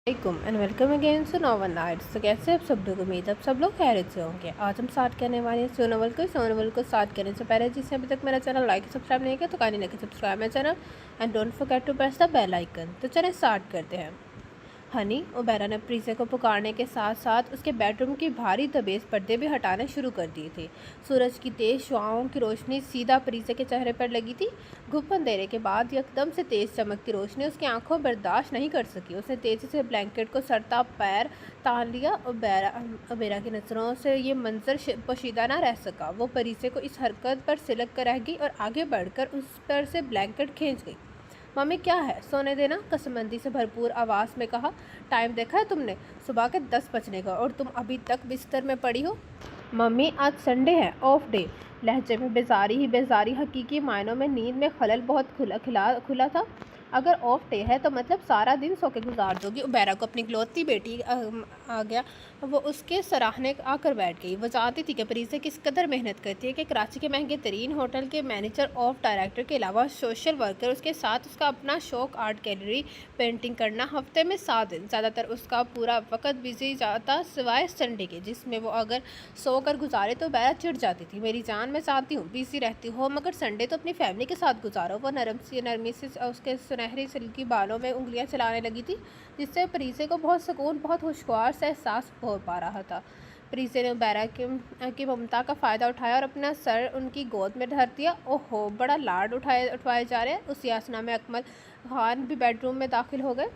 And welcome again to नोवन नाइट्स। तो कैसे आप सब लोग, उम्मीद आप सब लोग खैरियत से होंगे। आज हम स्टार्ट करने वाले हैं सोनोवल को स्टार्ट करने से पहले जिसने अभी तक मेरा चैनल लाइक सब्सक्राइब नहीं किया तो kindly like subscribe my channel and don't forget to press the bell icon. तो चलिए स्टार्ट करते हैं। हनी ओबेरा ने प्रीसे को पुकारने के साथ साथ उसके बेडरूम की भारी दबेज पर्दे भी हटाने शुरू कर दिए थे। सूरज की तेज शुआओं की रोशनी सीधा प्रीसे के चेहरे पर लगी थी। घुप अंधेरे के बाद एकदम से तेज चमकती रोशनी उसकी आंखों बर्दाश्त नहीं कर सकी। उसने तेजी से ब्लैंकेट को सरता पैर तान लिया। ओबेरा की नज़रों से ये मंजर पोशीदा ना रह सका। वो प्रीसे को इस हरकत पर सिलक कर रह गई और आगे बढ़कर उस पर से ब्लैंकेट खींच गई। मम्मी क्या है, सोने देना, कसमंदी से भरपूर आवाज़ में कहा। टाइम देखा है तुमने? सुबह के 10 बजने का और तुम अभी तक बिस्तर में पड़ी हो। मम्मी आज संडे है, ऑफ डे। लहजे में बेजारी ही बेजारी, हकीकी मायनों में नींद में खलल बहुत खुला था। अगर ऑफ डे है तो मतलब सारा दिन सो के गुजार दोगी। उबैरा को अपनी इकलौती बेटी आ गया। वो उसके सराहने आकर बैठ गई। वो जानती थी कि प्रीसे किस कदर मेहनत करती है कि कराची के महंगे तरीन होटल के मैनेजर ऑफ डायरेक्टर के अलावा सोशल वर्कर, उसके साथ उसका अपना शौक आर्ट गैलरी पेंटिंग करना। हफ्ते में 7 दिन ज़्यादातर उसका पूरा वक्त बिजी जाता सिवाय संडे के, जिसमें वो अगर सोकर गुजारे तो उबैरा चिढ़ जाती थी। मेरी जान, मैं चाहती हूँ बिजी रहती हो मगर संडे तो अपनी फैमिली के साथ गुजारो। वो नरमी से उसके सुनहरी सिल्की बालों में उंगलियां चलाने लगी थी, जिससे प्रीसे को बहुत सुकून, बहुत खुशगवार सा एहसास हो पा रहा था। प्रीसे ने उबैरा की ममता का फ़ायदा उठाया और अपना सर उनकी गोद में धर दिया। ओहो, बड़ा लाड उठवाए जा रहे हैं। उसी यासना में अकमल खान भी बेडरूम में दाखिल हो गए।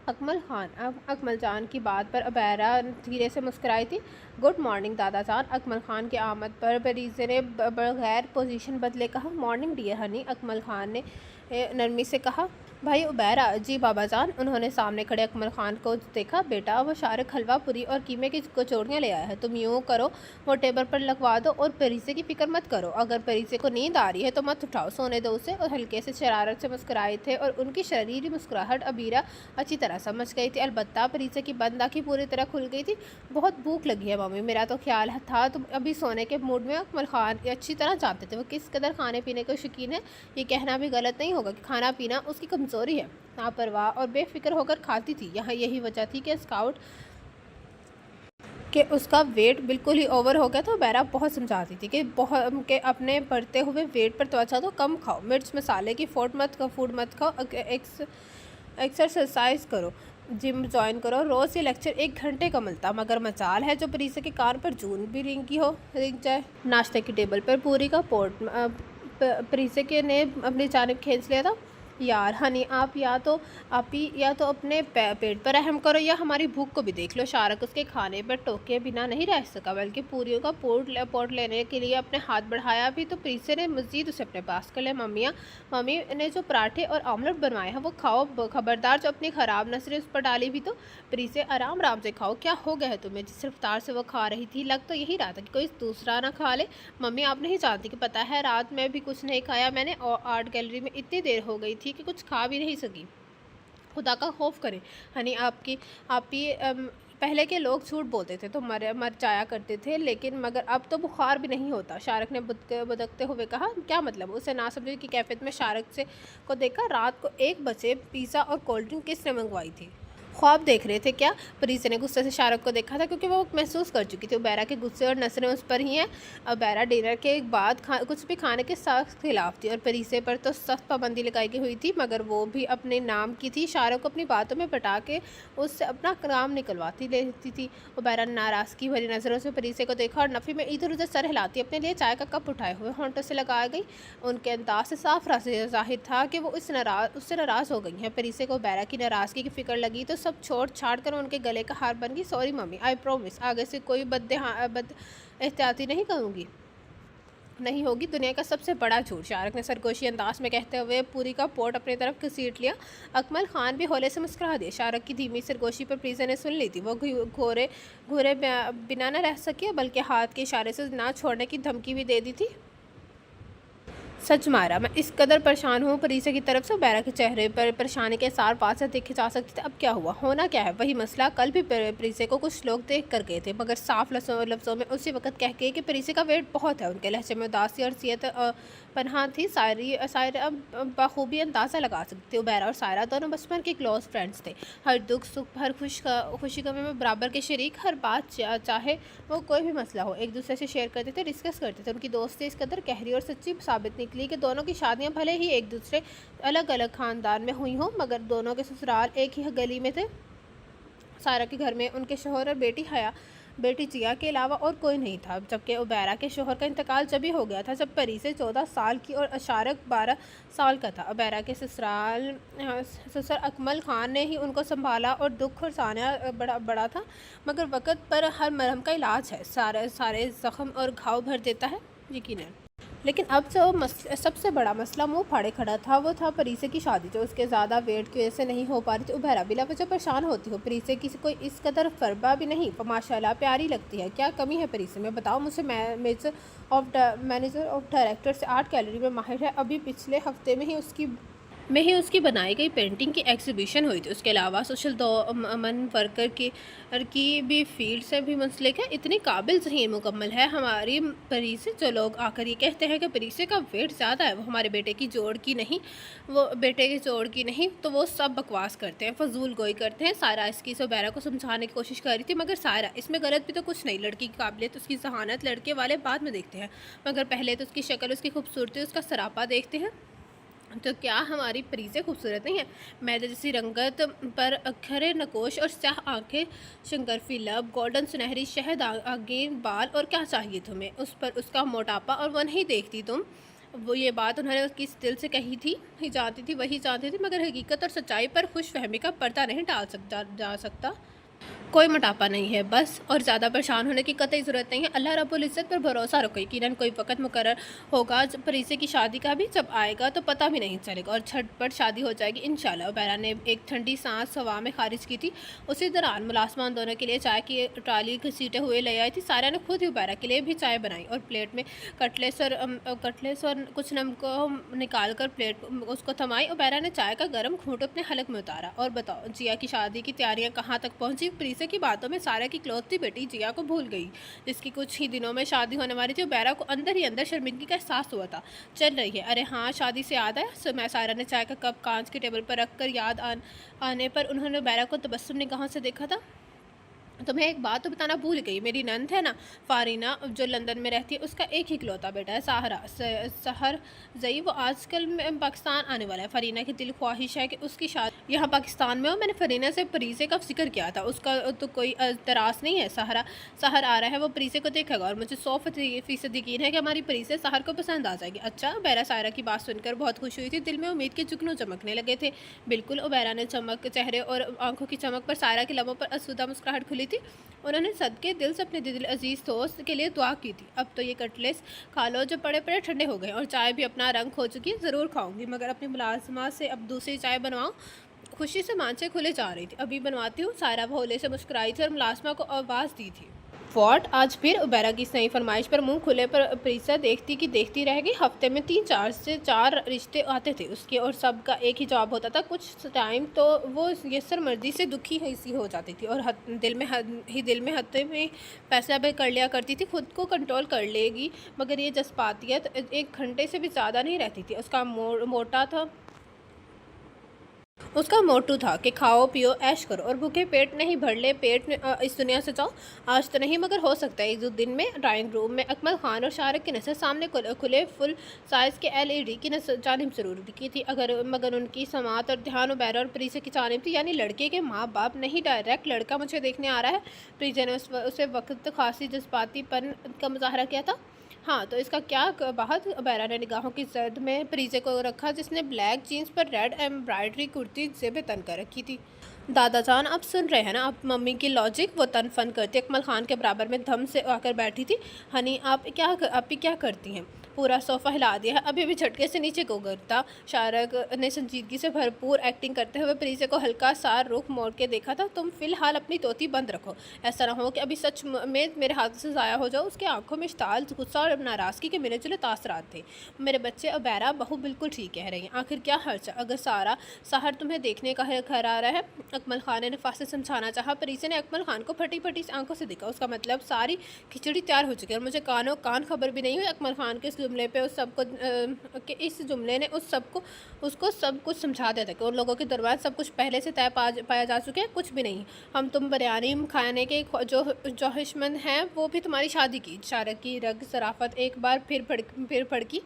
अकमल जान की बात पर उबैरा धीरे से मुस्कुराई थी। गुड मॉर्निंग दादा जान। अकमल खान की आमद पर प्रीसे ने बगैर पोजीशन बदले कहा। मॉर्निंग डियर हनी, अकमल खान ने नरमी से कहा। भाई उबैरा। जी बाबा जान। उन्होंने सामने खड़े अकमल खान को देखा। बेटा, वो शारिक हलवा पूरी और कीमे की कचौड़ियाँ ले आया है। तुम यूँ करो, वो टेबल पर लगवा दो और परीसे की फिक्र मत करो। अगर परीसे को नींद आ रही है तो मत उठाओ, सोने दो उसे। और हल्के से शरारत से मुस्कुराए थे और उनकी शरीरी मुस्कुराहट अबीरा अच्छी तरह समझ गई थी। अलबत्ता परीसे की बंद आँखें पूरी तरह खुल गई थी। बहुत भूख लगी है मम्मी, मेरा तो ख्याल था तुम अभी सोने के मूड में। अकमल खान अच्छी तरह जानते थे वो किस कदर खाने पीने के शौकीन है। ये कहना भी गलत नहीं होगा कि खाना पीना उसकी कमज़ोरी है। लापरवाह और बेफिक्र होकर खाती थी। यहाँ यही वजह थी कि स्काउट कि उसका वेट बिल्कुल ही ओवर हो गया था। बैरा बहुत समझाती थी कि अपने बढ़ते हुए वेट पर त्वचा तो कम खाओ, मिर्च मसाले की फूड मत खाओ, एक्सरसाइज करो, जिम ज्वाइन करो। रोज़ ये लेक्चर 1 घंटे का मिलता, मगर मचाल है जो प्रीसे के कान पर जून भी रिंग जाए। नाश्ते की टेबल पर पूरी का पोर्ट प्रीसे के ने अपनी जानिब खींच लिया था। यार हनी, आप या तो अपने पेट पर रहम करो या हमारी भूख को भी देख लो। शारक उसके खाने पर टोके बिना नहीं रह सका, बल्कि पूरियों का पोट लेने के लिए अपने हाथ बढ़ाया भी तो प्रीसे ने मज़ीद उसे अपने पास कर लिया। मम्मी ने जो पराठे और ऑमलेट बनवाए हैं वो खाओ, खबरदार जो अपनी ख़राब नजरें उस पर डाली भी तो। प्रीसे, आराम से खाओ, क्या हो गया है तुम्हें? जिस रफ्तार से वो खा रही थी लग तो यही रहा था कि कोई दूसरा ना खा ले। मम्मी, आप नहीं जानती कि पता है रात में भी कुछ नहीं खाया मैंने, और आर्ट गैलरी में इतनी देर हो गई थी कि कुछ खा भी नहीं सकी। खुदा का खौफ करें हनी, आप ही पहले के लोग झूठ बोलते थे तो मर जाया करते थे, लेकिन मगर अब तो बुखार भी नहीं होता। शारक ने बुदकते हुए कहा। क्या मतलब? उसे ना समझे की कैफियत में शारक से को देखा। रात को 1 बजे पिज़्ज़ा और कोल्ड ड्रिंक किसने मंगवाई थी? ख्वाब देख रहे थे क्या? प्रीसे ने गुस्से से शारक को देखा था, क्योंकि वो महसूस कर चुकी थी उबैरा के गुस्से और नजरें उस पर ही हैं। उबैरा डिनर के बाद कुछ भी खाने के सख्त खिलाफ थी और प्रीसे पर तो सख्त पाबंदी लगाई गई हुई थी, मगर वो भी अपने नाम की थी। शारक को अपनी बातों में पटा के उससे अपना काम निकलवाती लेती थी। उबैरा नाराज़गी भरी नज़रों से प्रीसे को देखा और नफ़ी में इधर उधर सर हिलाती अपने लिए चाय का कप उठाए हुए होंठों से लगा गई। उनके अंदाज से साफ जाहिर था कि वो उससे नाराज़ हो गई हैं। प्रीसे को उबैरा की नाराज़गी की फिक्र लगी तो सब छोड़ छाड़ कर उनके गले का हार बन गई। सॉरी मम्मी, आई प्रॉमिस, आगे से कोई बद एहतियाती नहीं होगी। दुनिया का सबसे बड़ा झूठ, शारक ने सरगोशी अंदाज में कहते हुए पूरी का पोट अपनी तरफ घसीट लिया। अकमल खान भी होले से मुस्कुरा दिया। शारक की धीमी सरगोशी पर प्रीसे ने सुन ली थी। वो घोरे बिना न रह सके, बल्कि हाथ के इशारे से ना छोड़ने की धमकी भी दे दी थी। सच मारा, मैं इस कदर परेशान हूँ। प्रीसे की तरफ से उबैरा के चेहरे पर परेशानी के सार पास से देखे जा सकते थे। अब क्या हुआ? होना क्या है? वही मसला। कल भी प्रीसे को कुछ लोग देख कर गए थे, मगर साफ लफ्ज़ों में उसी वक्त कह गए कि प्रीसे का वेट बहुत है। उनके लहजे में उदासी और पनाह थी। सायरा बखूबी अंदाज़ा लगा सकती थी उबैरा और सायरा दोनों बचपन के क्लोज फ्रेंड्स थे। हर दुख सुख, हर खुशी गमी में बराबर के शरीक, हर बात चाहे वो कोई भी मसला हो एक दूसरे से शेयर करते थे, डिस्कस करते थे। उनकी दोस्ती इस कदर गहरी और सच्ची साबित निकली कि दोनों की शादियाँ भले ही एक दूसरे अलग अलग ख़ानदान में हुई हों, मगर दोनों के ससुराल एक ही गली में थे। सायरा के घर में उनके शौहर और बेटी जिया के अलावा और कोई नहीं था, जबकि उबैरा के शौहर का इंतकाल जब ही हो गया था जब परीसे 14 साल की और अशारक 12 साल का था। उबैरा के ससुर अकमल खान ने ही उनको संभाला और दुख और सानिया बड़ा था, मगर वक़्त पर हर मरहम का इलाज है, सारे ज़ख्म और घाव भर देता है यकीनन। लेकिन अब जो सबसे बड़ा मसला मुंह फाड़े खड़ा था वो था परीसे की शादी, जो उसके ज़्यादा वेट की वजह से नहीं हो पा रही थी। उबैरा बिला वजह परेशान होती हो, परीसे की कोई इस कदर फरबा भी नहीं, माशाल्लाह प्यारी लगती है, क्या कमी है परीसे में बताओ मुझे। मैनेजर ऑफ डायरेक्टर से आर्ट गैलरी में माहिर है, अभी पिछले हफ्ते में ही उसकी बनाई गई पेंटिंग की एग्जीबिशन हुई थी। उसके अलावा सोशल मन वर्कर की भी फील्ड से भी मुंसलिक है। इतनी काबिल ज़हीन मुकम्मल है हमारी परीसे, जो लोग आकर ये कहते हैं कि परीसे का वेट ज़्यादा है, वो हमारे बेटे की जोड़ की नहीं, तो वो सब बकवास करते हैं, फजूल गोई करते हैं। सारा इसकी सुबैरा को समझाने की कोशिश कर रही थी, मगर सारा इसमें गलत भी तो कुछ नहीं। लड़की की काबिलियत, उसकी जहानत लड़के वाले बाद में देखते हैं, मगर पहले तो उसकी शक्ल, उसकी खूबसूरती, उसका सरापा देखते हैं। तो क्या हमारी परीसे खूबसूरत नहीं है? मैदे जैसी रंगत पर अखरे नकोश और स्याह आंखें, शंकरफी लब, गोल्डन सुनहरी शहद आगें बाल, और क्या चाहिए तुम्हें? उस पर उसका मोटापा, और वो नहीं देखती तुम। वो ये बात उन्होंने उसकी दिल से कही थी, वही जानती थी, मगर हकीकत और सच्चाई पर खुशफहमी का पर्दा नहीं डाल जा सकता। कोई मोटापा नहीं है बस, और ज़्यादा परेशान होने की कतई ज़रूरत नहीं है। अल्लाह रब्बुल इज़्ज़त पर भरोसा रखो, यकीनन कोई वक़्त मुकर्रर होगा परीसे की शादी का भी, जब आएगा तो पता भी नहीं चलेगा और झटपट शादी हो जाएगी इंशाल्लाह। उबैरा ने एक ठंडी सांस हवा में खारिज की थी। उसी दौरान मुलाजमान दोनों के लिए चाय की ट्राली घसीटे हुए ले आई थी। सारा ने खुद ही उबैरा के लिए भी चाय बनाई और प्लेट में कटलेस और कुछ नमक निकाल कर प्लेट उसको थमाई। उबैरा ने चाय का गर्म घूंट अपने हलक में उतारा। और बताओ, जिया की शादी की तैयारियाँ कहाँ तक पहुँची? परीसे की बातों में सारा की क्लौती बेटी जिया को भूल गई, जिसकी कुछ ही दिनों में शादी होने वाली थी। उबैरा को अंदर ही अंदर शर्मिंदगी का एहसास हुआ था। चल रही है, अरे हाँ, शादी से याद है। मैं सारा ने चाय का कप कांच के टेबल पर रखकर आने पर उन्होंने उबैरा को तबस्सुम निगाहों से देखा था। तुम्हें एक बात तो बताना भूल गई, मेरी नंद है ना फारीना, जो लंदन में रहती है, उसका एक ही इकलौता बेटा है सहर जई, वो आजकल में पाकिस्तान आने वाला है। फरीना की दिल ख्वाहिश है कि उसकी शादी यहाँ पाकिस्तान में हो। मैंने फरीना से परीसे का जिक्र किया था, उसका तो कोई तरास नहीं है। सहर आ रहा है, वो परीसे को देखेगा और मुझे 100% यकीन है कि हमारी परीसे सहर को पसंद आ जाएगी। अच्छा, उबैरा सायरा की बात सुनकर बहुत खुश हुई थी, दिल में उम्मीद के जुगनू चमकने लगे थे। बिल्कुल, उबैरा ने चेहरे और आंखों की चमक पर सायरा के लबों पर असुदा मुस्कुराहट खुली थी। उन्होंने सदके दिल से अपने दिल अजीज़ दोस्त के लिए दुआ की थी। अब तो ये कटलेस खा लो जो पड़े पड़े ठंडे हो गए, और चाय भी अपना रंग खो चुकी है। ज़रूर खाऊंगी, मगर अपनी मुलाजमा से अब दूसरी चाय बनवाऊँ। खुशी से मांचे खुले जा रही थी। अभी बनवाती हूँ, सारा भोले से मुस्कुराई थी और मुलाजमा को आवाज़ दी थी। वॉट? आज फिर? उबैरा की इस नई फरमाइश पर मुंह खुले पर प्रीसा देखती रह गई। हफ्ते में 3 से 4 रिश्ते आते थे उसके, और सबका एक ही जवाब होता था। कुछ टाइम तो वो यस्सर मर्जी से दुखी सी हो जाती थी और दिल में हत्ते में फैसला भी कर लिया करती थी, खुद को कंट्रोल कर लेगी, मगर ये जज्बातियत 1 घंटे से भी ज़्यादा नहीं रहती थी। उसका मोटू था कि खाओ पियो ऐश करो और भूखे पेट नहीं, भर ले पेट इस दुनिया से जाओ। आज तो नहीं, मगर हो सकता है 1-2 दिन में। ड्राइंग रूम में अकमल खान और शाहरुख की नज़र सामने खुले फुल साइज़ के LED की जानिब ज़रूर दिखी थी, मगर उनकी समात और ध्यान उबैरा और प्रीसे की जानिब थी, यानी लड़के के माँ बाप नहीं, डायरेक्ट लड़का मुझे देखने आ रहा है। प्रीसे ने उसे वक्त खासी जज्बातीपन का मुजाहरा किया था। हाँ, तो इसका क्या बात? उबैरा ने निगाहों की जद में परीसे को रखा, जिसने ब्लैक जीन्स पर रेड एम्ब्रॉयडरी कुर्ती जेब तन कर रखी थी। दादा जान, आप सुन रहे हैं ना? आप मम्मी की लॉजिक वो तन फन करती। अकमल खान के बराबर में धम से आकर बैठी थी। हनी, आप भी क्या करती हैं? पूरा सोफ़ा हिला दिया है, अभी भी झटके से नीचे को गिरता। शाहरुख ने संजीदगी से भरपूर एक्टिंग करते हुए प्रीसे को हल्का सा रुख मोड़ के देखा था। तुम फिलहाल अपनी तोती बंद रखो, ऐसा ना हो कि अभी सच में मेरे हाथ से ज़ाया हो जाओ। उसकी आंखों में इश्ताल, गुस्सा और नाराज़गी के मिले जुले तासरात थे। मेरे बच्चे, उबैरा बहू बिल्कुल ठीक कह रही हैं, आखिर क्या हर्ज अगर सहर तुम्हें देखने का घर आ रहा है? अकमल खान ने नफास से समझाना चाहा। परीसे ने अकमल खान को फटी फटी आंखों से देखा। उसका मतलब सारी खिचड़ी तैयार हो चुकी है और मुझे कान खबर भी नहीं हुई। अकमल खान के जुमले पे उस सबको कि इस जुमले ने उस सबको उसको सब कुछ समझा दिया था कि उन लोगों के दरबार सब कुछ पहले से तय पाया जा चुके हैं, कुछ भी नहीं। हम तुम बिरयानी खाने के जो ख्वाहिशमंद हैं वो भी तुम्हारी शादी की। शारक की रग शराफत एक बार फिर भड़की,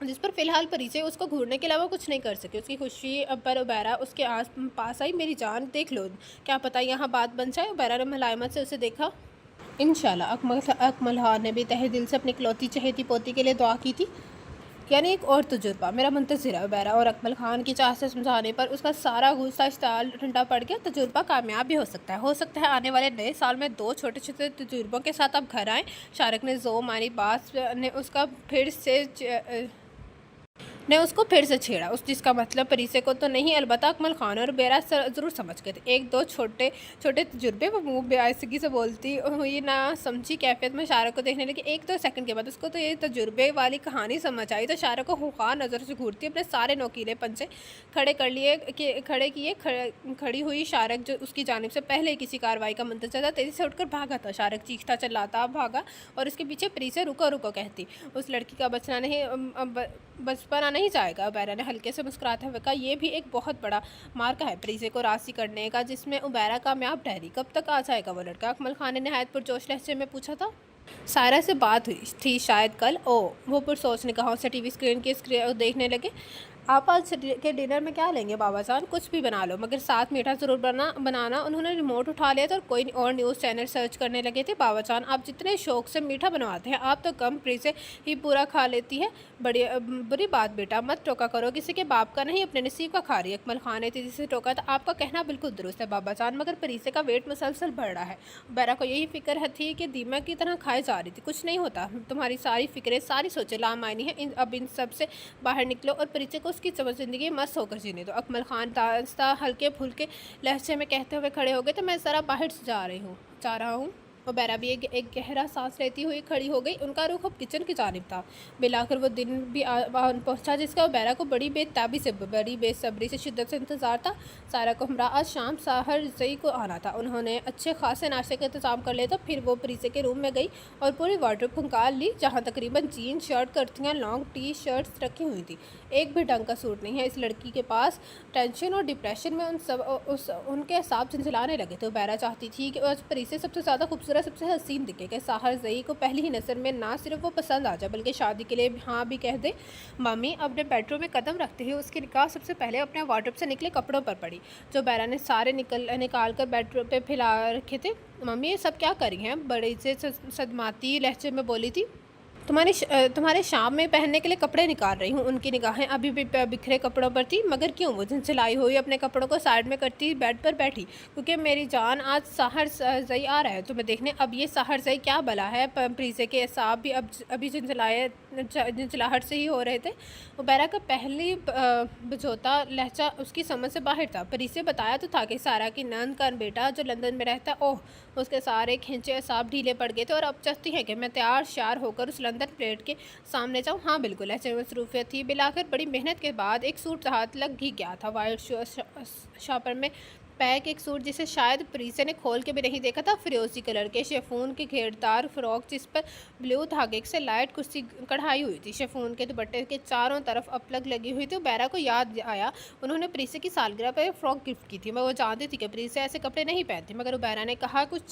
जिस पर फिलहाल परिचय उसको घूरने के अलावा कुछ नहीं कर सके। उसकी खुशी पर उबैरा उसके आस पास आई। मेरी जान देख लो, क्या पता यहाँ बात बन जाए। उबैरा ने मुलायमत से उसे देखा। इंशाल्लाह। अकमल खान ने भी तहे दिल से अपनी इकलौती चहेती पोती के लिए दुआ की थी। यानी एक और तजुर्बा मेरा मुंतज़िर है। उबैरा और अकमल खान की चाह से समझाने पर उसका सारा गुस्सा इश्ताल ठंडा पड़ गया। तजुर्बा कामयाब भी हो सकता है आने वाले नए साल में 2 छोटे छोटे तजुर्बों के साथ अब घर आएँ। शारक ने जो मानी बात ने उसको फिर से छेड़ा। उस जिसका मतलब परिसे को तो नहीं, अलबत्ता अकमल खान और बेरा ज़रूर समझ गए थे। एक दो छोटे छोटे तजुर्बे। वो मुँह बेआइसगी से बोलती हुई ना समझी कैफियत में शारक को देखने लगी। 1-2 सेकंड के बाद उसको तो ये तजुर्बे वाली कहानी समझ आई। तो शारक को हुंकार नज़र से घूरती अपने सारे नोकीले पंजे खड़ी हुई शारक जो उसकी जानिब से पहले ही किसी कार्रवाई का मंतज़र था, तेज़ी से उठकर भागा था। शारक चीखता चिल्लाता भागा और उसके पीछे परिसे रुको रुको कहती। उस लड़की का बचपना नहीं जाएगा। उबैरा ने हल्के से मुस्कुराते हुए कहा, यह भी एक बहुत बड़ा मार्का है परिसे को राजी करने का, जिसमें उबैरा कामयाब ठहरी। कब तक आ जाएगा वो लड़का? अकमल खान ने नहायत पुरजोश लहजे में पूछा था। सायरा से बात हुई थी शायद कल। वो पुरसोच निगाहों से टीवी स्क्रीन देखने लगे। आप आज के डिनर में क्या लेंगे बाबा जान? कुछ भी बना लो, मगर साथ मीठा ज़रूर बनाना। उन्होंने रिमोट उठा लिया था और कोई और न्यूज़ चैनल सर्च करने लगे थे। बाबा जान, आप जितने शौक़ से मीठा बनवाते हैं, आप तो कम प्रीसे ही पूरा खा लेती है। बुरी बात बेटा, मत टोका करो, किसी के बाप का नहीं अपने नसीब का खा रही। अकमल खान ने तेज़ी से टोका था। आपका कहना बिल्कुल दुरुस्त है बाबा जान, मगर परिसे का वेट मुसलसल बढ़ रहा है। बैरा को यही फिक्र थी कि दीमक की तरह खाई जा रही थी। कुछ नहीं होता, तुम्हारी सारी फिक्रें सारी सोचें लामायनी है। अब इन सब से बाहर निकलो और परिचय को उसकी ज़िंदगी मस्त होकर जीने दो। अकमल खान दास्ता हल्के फुल्के लहजे में कहते हुए खड़े हो गए। तो मैं ज़रा बाहर से जा रहा हूँ। उबैरा भी एक गहरा सांस लेती हुई खड़ी हो गई। उनका रुख अब किचन की जानिब था। बिलाकर वो दिन भी पहुंचा जिसका उबैरा को बड़ी बेसब्री से शिद्दत से इंतज़ार था। सारा को हमरा आज शाम साहर जई को आना था। उन्होंने अच्छे खासे नाश्ते का इंतज़ाम कर लिया था। फिर वो परिसे के रूम में गई और पूरी वार्डरोब खंगाल ली, जहाँ तकरीबन जीन शर्ट, कुर्तियाँ, लॉन्ग टी शर्ट्स रखी हुई थी। एक भी ढंग का सूट नहीं है इस लड़की के पास। टेंशन और डिप्रेशन में उनके हिसाब झंझलाने लगे थे। उबैरा चाहती थी कि उस परिसे सबसे ज़्यादा खूबसूरत, सबसे हसीन दिखे कि साहर जई को पहली ही नज़र में ना सिर्फ वो पसंद आ जाए, बल्कि शादी के लिए हाँ भी कह दे। मम्मी अपने बेडरूम में कदम रखते ही उसकी निगाह सबसे पहले अपने वार्डरोब से निकले कपड़ों पर पड़ी, जो बैरा ने सारे निकाल कर बेडरूम पे फैला रखे थे। मम्मी ये सब क्या करी हैं? बड़े से सदमाती लहजे में बोली थी। तुम्हारे शाम में पहनने के लिए कपड़े निकाल रही हूँ। उनकी निगाहें अभी भी बिखरे कपड़ों पर थी, मगर क्यों? वो झंझलाई हुई अपने कपड़ों को साइड में करती बेड पर बैठी। क्योंकि मेरी जान आज साहर जई आ रहा है तुम्हें देखने। अब ये साहर जई क्या भला है? प्रीसे के साहब भी अभी झंझलाहट से ही हो रहे थे। उबैरा का पहली बजोता लहजा उसकी समझ से बाहर था। प्रीसे बताया तो था कि सारा की नंद का बेटा जो लंदन में रहता है, ओह उसके सारे खींचे असाब ढीले पड़ गए थे और अब चाहती है कि मैं तैयार श्यार होकर उस लंदन प्लेट के सामने जाऊँ। हाँ बिल्कुल, ऐसे मसरूफियत थी। बिलाकर बड़ी मेहनत के बाद एक सूट हाथ लग ही गया था। वाइट शॉपर में पैक एक सूट जिसे शायद प्रीसे ने खोल के भी नहीं देखा था। फिरोजी कलर के शेफून की घेरदार फ्रॉक जिस पर ब्लू धागे से लाइट कुर्सी कढ़ाई हुई थी। शेफून के दुपट्टे के चारों तरफ अपलग लगी हुई थी। उबैरा को याद आया उन्होंने प्रीसे की सालगिरह पर फ्रॉक गिफ्ट की थी। मैं वो जानती थी कि प्रीसे ऐसे कपड़े नहीं पहनती, मगर उबैरा ने कहा कुछ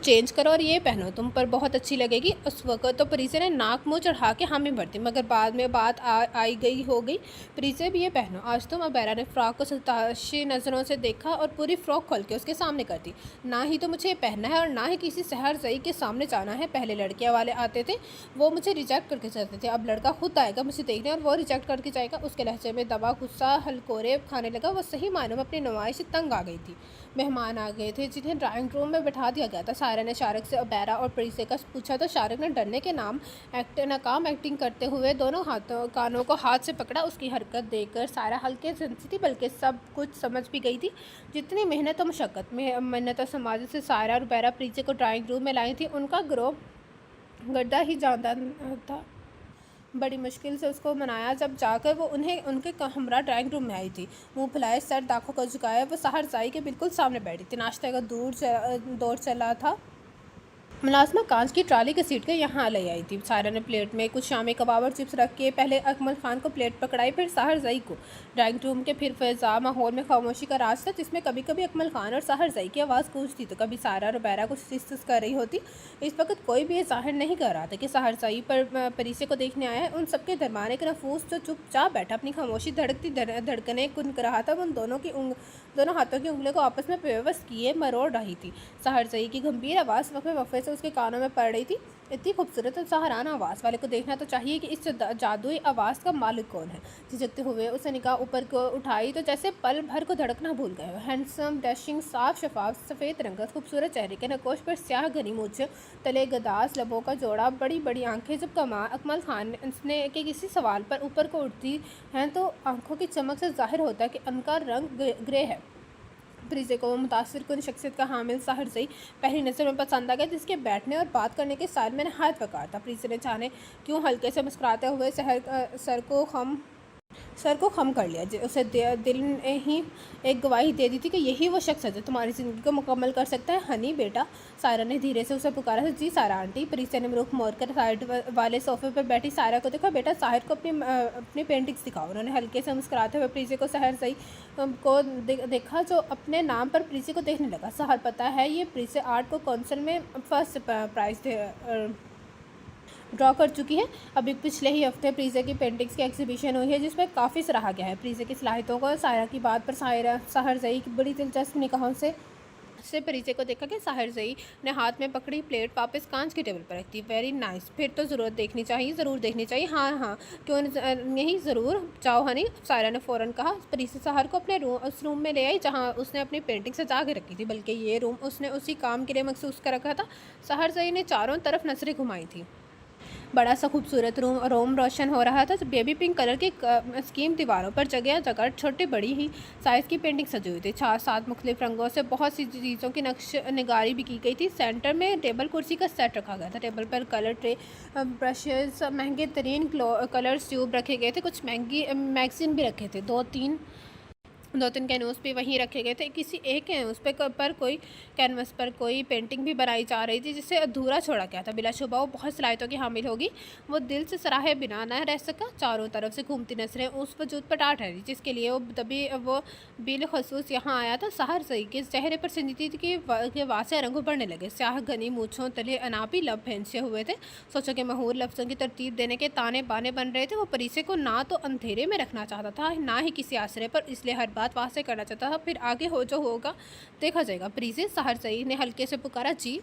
चेंज करो और ये पहनो, तुम पर बहुत अच्छी लगेगी। उस वक्त तो प्रीसे ने नाक मुंह चढ़ा के हामी भरती, मगर बाद में बात आई गई हो गई। प्रीसे भी ये पहनो आज तुम। उबैरा ने फ्रॉक को सताशी नज़रों से देखा और पूरी फ्रॉक खोल के उसके सामने कर दी। ना ही तो मुझे ये पहनना है और ना ही किसी सहर जई के सामने जाना है। पहले लड़कियाँ वाले आते थे, वो मुझे रिजेक्ट करके जाते थे। अब लड़का खुद आएगा मुझे देखने और वो रिजेक्ट करके जाएगा। उसके लहजे में दबा गुस्सा हलकोरे खाने लगा। वो सही मायनों में अपनी नुमाइश से तंग आ गई थी। मेहमान आ गए थे जिन्हें ड्राइंग रूम में बैठा दिया गया था। सायरा ने शारक से उबैरा और प्रीसे का पूछा तो शारक ने डरने के नाकाम एक्टिंग करते हुए दोनों कानों को हाथ से पकड़ा। उसकी हरकत देखकर सायरा हल्के से थी, बल्कि सब कुछ समझ भी गई थी। जितनी मेहनत और मशक्क़त में मन्नत और समाज से सायरा और उबैरा प्रीसे को ड्राइंग रूम में लाई थी, उनका गिरोह गड्ढा ही जानता था। बड़ी मुश्किल से उसको मनाया जब जाकर वो उनके हमरा ड्राइंग रूम में आई थी। मुंह फुलाए, सर दाखों को झुकाया, वो साहर जाई के बिल्कुल सामने बैठी थी। नाश्ते का दौर चला था। मुलाज़िमा कांच की ट्राली घसीट कर यहाँ ले आई थी। सायरा ने प्लेट में कुछ शामी कबाब और चिप्स रख के पहले अकमल खान को प्लेट पकड़ाई, फिर साहर जई को। ड्राइंग रूम के फिर फ़िज़ा माहौल में खामोशी का राज था, जिसमें कभी कभी अकमल खान और साहर जई की आवाज़ गूंजती तो कभी सायरा रुबैरा कुछ सिस कर रही होती। इस वक्त कोई भी ये ज़ाहिर नहीं कर रहा था कि साहर जई पर परिसे को देखने आया है। उन सबके दरमियान एक नफूस जो चुपचाप बैठा अपनी खामोशी धड़कती धड़कने गुनग रहा था, उन दोनों हाथों की उंगलियों को आपस में बेबस किए मरोड़ रही थी। साहर जई की गंभीर आवाज़ वक़्फ़े वक़्फ़े से उसके कानों में पड़ रही थी। इतनी खूबसूरत और सहाराना आवाज़ वाले को देखना तो चाहिए कि इस जादुई आवाज़ का मालिक कौन है। झिझकते हुए उसने निगाह ऊपर को उठाई तो जैसे पल भर को धड़कना भूल गए। हैंडसम, डैशिंग, साफ शफाफ सफ़ेद रंग, खूबसूरत चेहरे के नकोश पर स्याह घनी मूंछ, तले गदास लबों का जोड़ा, बड़ी बड़ी आंखें। जब अकमल खान ने के किसी सवाल पर ऊपर को उठती हैं तो आंखों की चमक से जाहिर होता है कि उनका रंग ग्रे है। परिसे को मुतासिर कुन शख्सियत का हामिल साहर जई पहली नज़र में पसंद आ गया, जिसके बैठने और बात करने के स्टाइल में नहायत वक़ार था। परिसे ने जाने क्यों हल्के से मुस्कुराते हुए सर को खम कर लिया। उसे दिल ने ही एक गवाही दे दी थी कि यही वो शख्स है जो तुम्हारी ज़िंदगी को मुकम्मल कर सकता है। हनी बेटा, सायरा ने धीरे से उसे पुकारा था। जी सारा आंटी। परिसे ने रुख मोड़ कर साइड वाले सोफे पर बैठी सायरा को देखा। बेटा साहिर को अपनी पेंटिंग्स दिखाओ। उन्होंने हल्के से मुस्कुराते हुए परिसे को साहर सही को देखा, जो अपने नाम पर परिसे को देखने लगा। साहर, पता है ये परिसे आर्ट को काउंसिल में फर्स्ट प्राइज़ ड्रॉ कर चुकी है। अभी पिछले ही हफ्ते प्रीजे की पेंटिंग्स की एग्जीबिशन हुई है, जिसमें काफ़ी सराहा गया है प्रीजे की सलाहियतों को। सायरा की बात पर साहर जई की बड़ी दिलचस्प निगाहों से प्रीजे को देखा कि साहर जई ने हाथ में पकड़ी प्लेट वापस कांच की टेबल पर रख दी। वेरी नाइस, फिर तो ज़रूर देखनी चाहिए। हाँ हाँ, क्यों नहीं, ज़रूर जाओ हनी, सायरा ने फ़ौरन कहा। प्रीजे साहर को अपने उस रूम में ले आई जहाँ उसने अपनी पेंटिंग सजा के रखी थी, बल्कि ये रूम उसने उसी काम के लिए मखसूस कर रखा था। साहर जई ने चारों तरफ नजरें घुमाई थी। बड़ा सा खूबसूरत रोम रोशन हो रहा था। बेबी पिंक कलर की स्कीम दीवारों पर जगह जगह छोटी बड़ी ही साइज़ की पेंटिंग सजी हुई थी। 6-7 मुख्तलिफ रंगों से बहुत सी चीज़ों की नक्श निगारी भी की गई थी। सेंटर में टेबल कुर्सी का सेट रखा गया था। टेबल पर कलर ट्रे, ब्रशेस, महंगे तरीन कलर्स ट्यूब रखे गए थे। कुछ महंगी मैगज़ीन भी रखे थे। दो तीन कैनवस भी वहीं रखे गए थे। किसी एक कैनवस पर कोई पेंटिंग भी बनाई जा रही थी, जिसे अधूरा छोड़ा गया था। बिलाशुबा वो बहुत सलाहियतों की हामिल होगी। वो दिल से सराहे बिना न रह सका। चारों तरफ से घूमती नजरें उस वजूद पर टाट रही, जिसके लिए वो बिलखसूस यहाँ आया था। साहर जई के चेहरे पर संजीदगी के वासे रंग उभरने लगे। स्याह घनी मूँछों तले अनापी लब फेंचे हुए थे। सोचो कि महूर लफ्ज़ों की तरतीब देने के ताने बाने बन रहे थे। वो परिसे को ना तो अंधेरे में रखना चाहता था, ना ही किसी आसरे पर, इसलिए हर बात वहाँ से करना चाहता था। फिर आगे जो होगा देखा जाएगा। प्रीजे, साहर सई ने हल्के से पुकारा। जी,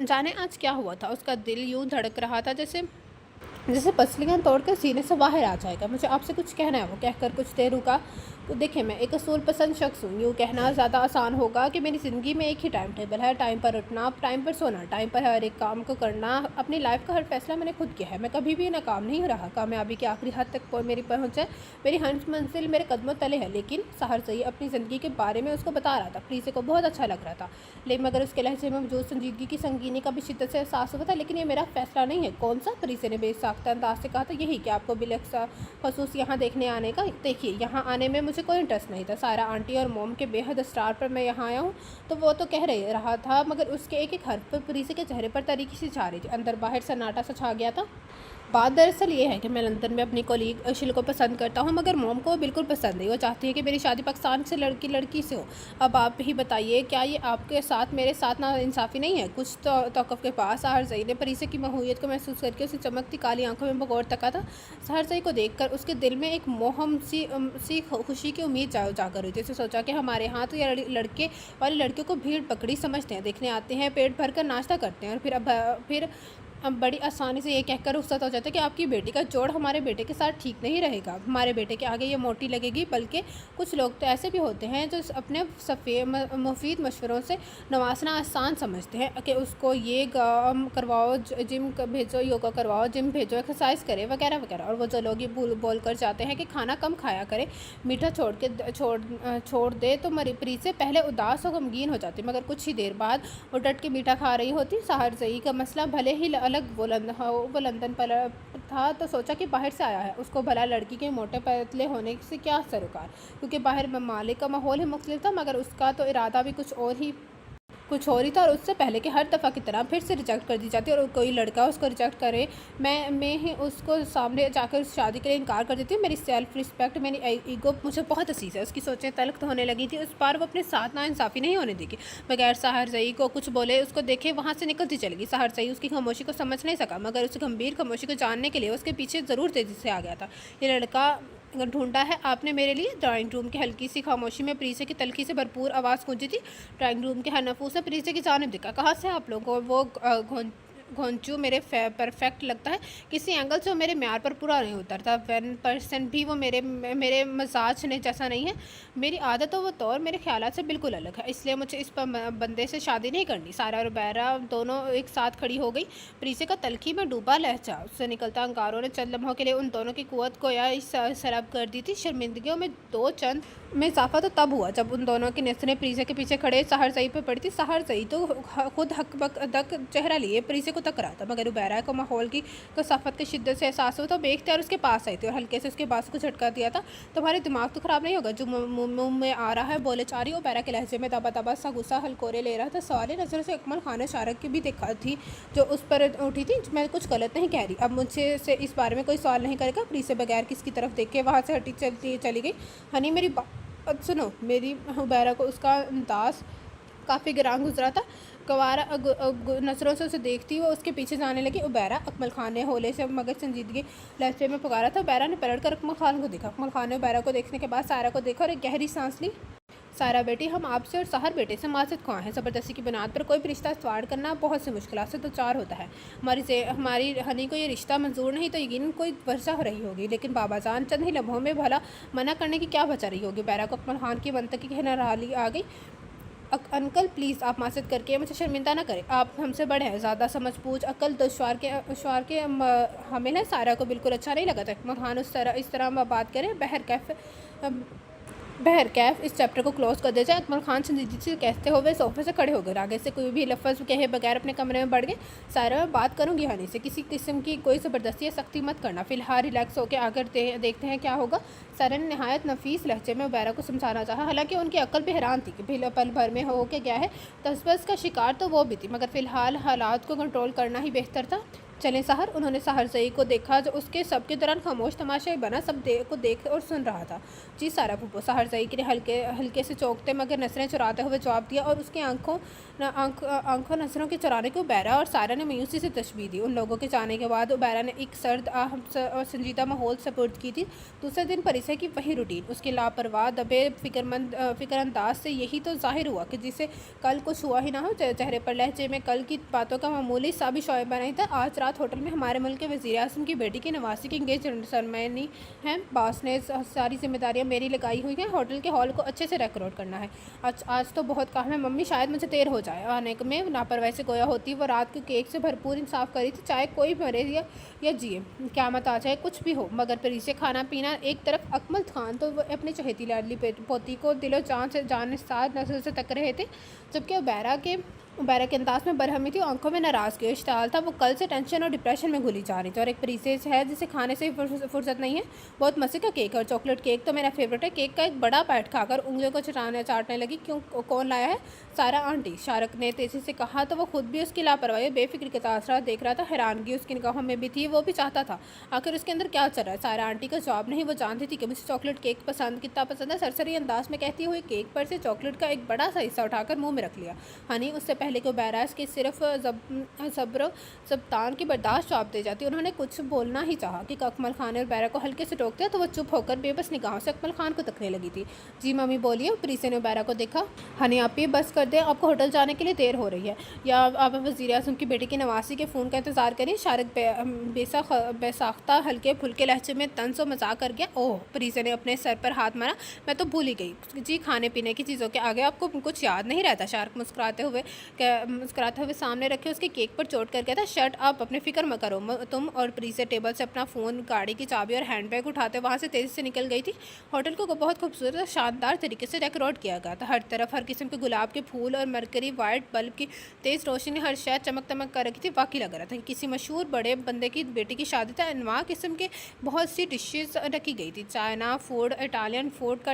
जाने आज क्या हुआ था। उसका दिल यूं धड़क रहा था जैसे पसलियाँ तोड़कर सीने से बाहर आ जाएगा। मुझे आपसे कुछ कहना है। वो कहकर कुछ देर रुका। तो देखिए, मैं एक असूल पसंद शख्स हूँ। यूँ कहना ज़्यादा आसान होगा कि मेरी ज़िंदगी में एक ही टाइम टेबल है। टाइम पर उठना, टाइम पर सोना, टाइम पर हर एक काम को करना। अपनी लाइफ का हर फैसला मैंने खुद किया है। मैं कभी भी नाकाम नहीं रहा। कामयाबी की आखिरी हद तक मेरी पहुँच है। मेरी हर मंजिल मेरे कदमों तले है। लेकिन साहर सई अपनी ज़िंदगी के बारे में उसको बता रहा था। प्रीसे को बहुत अच्छा लग रहा था, लेकिन मगर उसके लहजे में मौजूद संजीदगी की संगीनी का भी शिद्दत से एहसास हुआ था। लेकिन ये मेरा फैसला नहीं है। कौन सा? प्रीसे ने बेसाख्ता अंदाज से कहा था। यही कि आपको खसूस यहाँ देखने आने का। देखिए, यहाँ आने में मुझे कोई इंटरेस्ट नहीं था। सारा आंटी और मोम के बेहद स्टार पर मैं यहाँ आया हूँ, तो वो तो कह रहा था, मगर उसके एक एक हर्फ पर प्रीसे के चेहरे पर तरीके से छा रही थी। अंदर बाहर सन्नाटा सा छा गया था। बात दरअसल ये है कि मैं लंदन में अपनी कोलीग अशिल को पसंद करता हूँ, मगर मोम को बिल्कुल पसंद नहीं। वो चाहती है कि मेरी शादी पाकिस्तान से लड़की से हो। अब आप ही बताइए, क्या ये आपके साथ मेरे साथ ना इंसाफ़ी नहीं है? कुछ तो तौक़ुफ़ के पास साहर सई ने परिसे की महूयत को महसूस करके उसे चमकती काली आंखों में बगौर तका था। साहर सई को देखकर उसके दिल में एक मोहम सी खुशी की उम्मीद जाकर हुई थी। उसे सोचा कि हमारे यहाँ तो ये लड़के वाली लड़कियों को भीड़ पकड़ी समझते हैं, देखने आते हैं, पेट भर कर नाश्ता करते हैं, और फिर अब बड़ी आसानी से ये कहकर रुखसत हो जाता है कि आपकी बेटी का जोड़ हमारे बेटे के साथ ठीक नहीं रहेगा, हमारे बेटे के आगे ये मोटी लगेगी। बल्कि कुछ लोग तो ऐसे भी होते हैं जो अपने मुफीद मशवरों से नवाजना आसान समझते हैं कि उसको ये करवाओ, जिम भेजो, योगा करवाओ, जिम भेजो, एक्सरसाइज करे, वगैरह वगैरह। और वो जो लोग ये बोल कर जाते हैं कि खाना कम खाया करे, मीठा छोड़ दे, तो प्रीत से पहले उदास और गमगीन हो जाती, मगर कुछ ही देर बाद वो डट के मीठा खा रही होती। साहर सई का मसला भले ही अलग वो लंदन पर था, तो सोचा कि बाहर से आया है, उसको भला लड़की के मोटे पतले होने से क्या सरोकार, क्योंकि बाहर ममालिक का माहौल ही मुख्तलिफ था, मगर उसका तो इरादा भी कुछ और ही कुछ और ही था। और उससे पहले कि हर दफ़ा की तरह फिर से रिजेक्ट कर दी जाती और कोई लड़का उसको रिजेक्ट करे, मैं ही उसको सामने जाकर शादी के लिए इनकार कर देती हूँ। मेरी सेल्फ़ रिस्पेक्ट, मेरी ईगो मुझे बहुत असीज़ है। उसकी सोचें तल्ख़ तो होने लगी थी। उस बार वो अपने साथ नाइंसाफ़ी नहीं होने देगी। बगैर सहरज़ई को कुछ बोले उसको देखे वहाँ से निकलती चली गई। सहरज़ई उसकी खामोशी को समझ नहीं सका, मगर उस गंभीर खामोशी को जानने के लिए उसके पीछे ज़रूर तेज़ी से आ गया था। ये लड़का ढूंढा है आपने मेरे लिए। ड्राइंग रूम की हल्की सी खामोशी में प्रीसे की तल्खी से भरपूर आवाज़ गूंजी थी। ड्राइंग रूम के हर नफूस ने प्रीसे की जानिब देखा। कहाँ से आप लोगों को वो घोंचू मेरे परफेक्ट लगता है, किसी एंगल से वो मेरे म्यार पर पूरा नहीं उतरता। 1% भी वो मेरे मजाज ने जैसा नहीं है। मेरी आदत और वो तौर मेरे ख्यालात से बिल्कुल अलग है, इसलिए मुझे इस बंदे से शादी नहीं करनी। सारा और बैरा दोनों एक साथ खड़ी हो गई। प्रीसे का तलखी में डूबा लहजा, उससे निकलता अंगारों ने चंद लम्हों के लिए उन दोनों की कुव्वत को या सरब कर दी थी। शर्मिंदगियों में दो चंद में इजाफा तो तब हुआ जब उन दोनों की नज़रें प्रीसे के पीछे खड़े सहरज़ई पर पड़ी थी। सहरज़ई तो खुद हकबक चेहरा लिए प्रीसे को तक रहा था, मगर उबैरा को माहौल की कसाफत की शिद्दत से एहसास हुआ तो बेख्तियार उसके पास आई थी और हल्के से उसके बास को झटका दिया था। तुम्हारे दिमाग तो ख़राब नहीं होगा जो मुँह में आ रहा है, बोले चाह रही। उबैरा के लहजे में दबा दबा सा गुस्सा हलकोरे ले रहा था। सवाल नज़र से अकमल खान शारक की भी देखा थी जो उस पर उठी थी। मैं कुछ गलत नहीं कह रही, अब मुझसे से इस बारे में कोई सवाल नहीं करेगा। प्रीसे बगैर किसकी तरफ देख के वहाँ से हटी चली गई। हनी मेरी सुनो, मेरी उबैरा को उसका अंदाज़ काफ़ी गिरान गुजरा था। गवारा नज़रों से उसे देखती वो उसके पीछे जाने लगी। उबैरा, अकमल खान ने होले से मगर संजीदगी लहजे में पुकारा था। उबैरा ने पलट कर अकमल खान को देखा। अकमल खान ने उबैरा को देखने के बाद सारा को देखा और एक गहरी सांस ली। सारा बेटी, हम आपसे और सहर बेटे से माज़रत ख्वाह हैं। ज़बरदस्ती की बुनियाद पर कोई भी रिश्ता इस्तवार करना बहुत से मुश्किल से तो चार होता है। हमारी हनी को ये रिश्ता मंजूर नहीं तो यकीन कोई वजह हो रही होगी, लेकिन बाबा जान चंद ही लम्हों में भला मना करने की क्या बचा रही होगी। बैरा को अकमल खान की मनतकी की नराली आ गई। अंकल प्लीज़ आप माज़रत करके मुझे शर्मिंदा ना करें, आप हमसे बड़े हैं। ज़्यादा समझ बूझ अक्ल दुश्वार के हमें ना सारा को बिल्कुल अच्छा नहीं लगा था। अकमल खान इस तरह बात करें। बहरकैफ इस चैप्टर को क्लोज कर दिया जाए। अकमल खान संजीदगी से कहते हुए सोफे से खड़े हो गए। आगे से कोई भी लफ्ज़ कहे बगैर अपने कमरे में बढ़ गए। सारा मैं बात करूँगी हनी से, किसी किस्म की कोई ज़बरदस्ती या सख्ती मत करना। फ़िलहाल रिलैक्स होकर आकर देखते हैं क्या होगा। सारा ने नहायत नफीस लहजे में उबैरा को समझाना चाहा, हालांकि उनकी अक्ल भी हैरान थी कि पल भर में हो के गया है। तसबस का शिकार तो वो भी थी, मगर फ़िलहाल हालात को कंट्रोल करना ही बेहतर था। चलें सहर। उन्होंने सहरज़ई को देखा जो उसके सबके दौरान खामोश तमाशा बना, सब को देख और सुन रहा था। जी सारा फूफो, सहरज़ई के हल्के से चौंकते मगर नज़रें चुराते हुए जवाब दिया और उसकी आंखों नज़रों के चुराने को उबैरा और सारा ने मायूसी से तशबीह दी। उन लोगों के जाने के बाद उबैरा ने एक सर्द और संजीदा माहौल सपुर्द की थी। दूसरे दिन परिसर की वही रूटीन। उसकी लापरवाह दबे फ़िक्रअंदाज से यही तो जाहिर हुआ कि जिसे कल कुछ हुआ ही ना हो। चेहरे पर लहजे में कल की बातों का मामूली सा भी शोयबा नहीं था। आज रात होटल में हमारे मुल्क के वज़ीर-ए-आज़म की बेटी की नवासी की इंगेजमेंट सेरेमनी है। बॉस ने सारी जिम्मेदारियां मेरी लगाई हुई हैं। होटल के हॉल को अच्छे से डेकोरेट करना है। आज तो बहुत काम है मम्मी, शायद मुझे देर हो जाए। आने में लापरवाही से गोया होती। वो रात को केक से भरपूर इंसाफ करी थी, चाहे कोई मरे या जिए, क़यामत आ जाए, कुछ भी हो। मगर फिर इसे खाना पीना एक तरफ। अकमल खान तो वो अपनी चहेती लाडली पोती को दिलो जान साथ नजर से तक रहे थे, जबकि उबैरा के अंदाज में बरहमी थी, आंखों में नाराज़गी और इश्ताल था। वो कल से टेंशन और डिप्रेशन में घुली जा रही थी। और एक प्रीसेस है जिसे खाने से फुर्सत नहीं है। बहुत मज़े का केक और चॉकलेट केक तो मेरा फेवरेट है। केक का एक बड़ा पैट खाकर उंगलियों को चाटने लगी। क्यों, कौन लाया है? सारा आंटी, शारक ने तेज़ी से कहा तो वो खुद भी उसकी लापरवाही बेफिक्र के तासरात देख रहा था। हैरानगी उसकी निगाहों में भी थी, वो भी चाहता था आखिर उसके अंदर क्या चल रहा है। सारा आंटी का जवाब नहीं। वो जानती थी कि मुझे चॉकलेट केक कितना पसंद है। सरसरी अंदाज में कहती हुई केक पर से चॉकलेट का एक बड़ा सा हिस्सा उठाकर मुँह में रख लिया। हनी उससे पहले को बैराज के सिर्फ जब्तान की बर्दाश्त जवाब दे जाती। उन्होंने कुछ बोलना ही चाहा कि अकमल खान और बैरा को हल्के से टोक दिया तो वो चुप होकर बेबस निगाहों से अकमल खान को तकने लगी थी। जी मम्मी बोलिए। प्रीसे ने बैरा को देखा। हनी आप ये बस कर दें, आपको होटल जाने के लिए देर हो रही है, या आप वज़ीर-ए-आज़म की बेटी की नवासी के फ़ोन का इंतज़ार करें। शारक बेसाख्ता हल्के फुल्के लहजे में तंज व मजाक कर गया। ओह, प्रीसे ने अपने सर पर हाथ मारा, मैं तो भूल ही गई। जी, खाने पीने की चीज़ों के आगे आपको कुछ याद नहीं रहता। शारक मुस्कुराते हुए सामने रखे उसके केक पर चोट कर कहता, शर्ट आप अपने फ़िक्र मत करो तुम। और प्रीसे टेबल से अपना फ़ोन, गाड़ी की चाबी और हैंडबैग उठाते वहाँ से तेज़ी से निकल गई थी। होटल को बहुत खूबसूरत और शानदार तरीके से डेकोरेट किया गया था। हर तरफ हर किस्म के गुलाब के फूल और मरकरी वाइट बल्ब की तेज़ रोशनी हर शहर चमक कर रखी थी। वाकई लग रहा था कि किसी मशहूर बड़े बंदे की बेटी की शादी था। अनवा किस्म के बहुत सी डिशेज़ रखी गई थी। चाइना फूड, इटालियन फूड का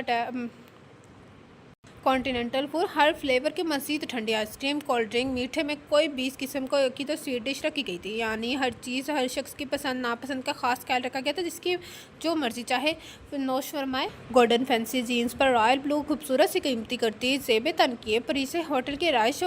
कॉन्टिनेंटल फूड, हर फ्लेवर की मज़ीद ठंडी आइसक्रीम, कोल्ड ड्रिंक, मीठे में कोई 20 किस्म की तो स्वीट डिश रखी गई थी। यानी हर चीज़ हर शख्स की पसंद नापसंद का ख़ास ख्याल रखा गया था, जिसकी जो मर्ज़ी चाहे नोश फरमाए। गोल्डन फैंसी जीन्स पर रॉयल ब्लू खूबसूरत सी कीमती करती जेब तनकीय परी से होटल की राइश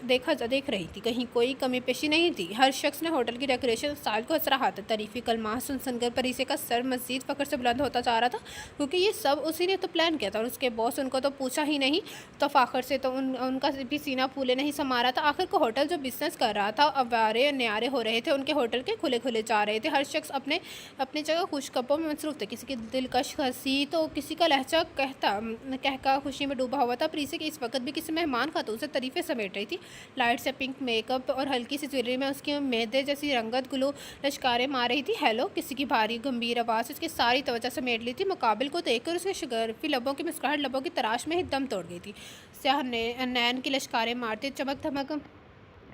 देख रही थी। कहीं कोई कमी पेशी नहीं थी। हर शख्स ने होटल की डेकोरेशन स्टाइल को सराहा था। तारीफ़ी कलमा सुनकर परीसे का सर मज़ीद फ़ख्र से बुलंद होता जा रहा था, क्योंकि ये सब उसी ने तो प्लान किया था और उसके बॉस उनको तो पूछा ही नहीं। तो फ़ाखर से तो उनका भी सीना फूले नहीं समा रहा था। आखिर को होटल जो बिज़नेस कर रहा था अवारे न्यारे हो रहे थे, उनके होटल के खुले खुले जा रहे थे। हर शख्स अपने अपनी जगह खुशखबरों में मसरूफ़ थे। किसी की दिलकश हंसी तो किसी का लहजा कहका खुशी में डूबा हुआ था। प्रीसे की इस वक्त भी किसी मेहमान खातून से तारीफ़ें समेट रही थी। लाइट से पिंक मेकअप और हल्की सी ज्वेलरी में उसकी मैदे जैसी रंगत गुलो लश्कारें मार रही थी। हेलो, किसी की भारी गंभीर आवाज़ उसकी सारी तवज्जो समेट ली थी। मुकाबिल को देखकर उसके शगरफी लबों की मुस्कुराहट लबों की तराश में ही दम तोड़ गई थी। स्याह नैन की लश्कारें मारते चमक धमक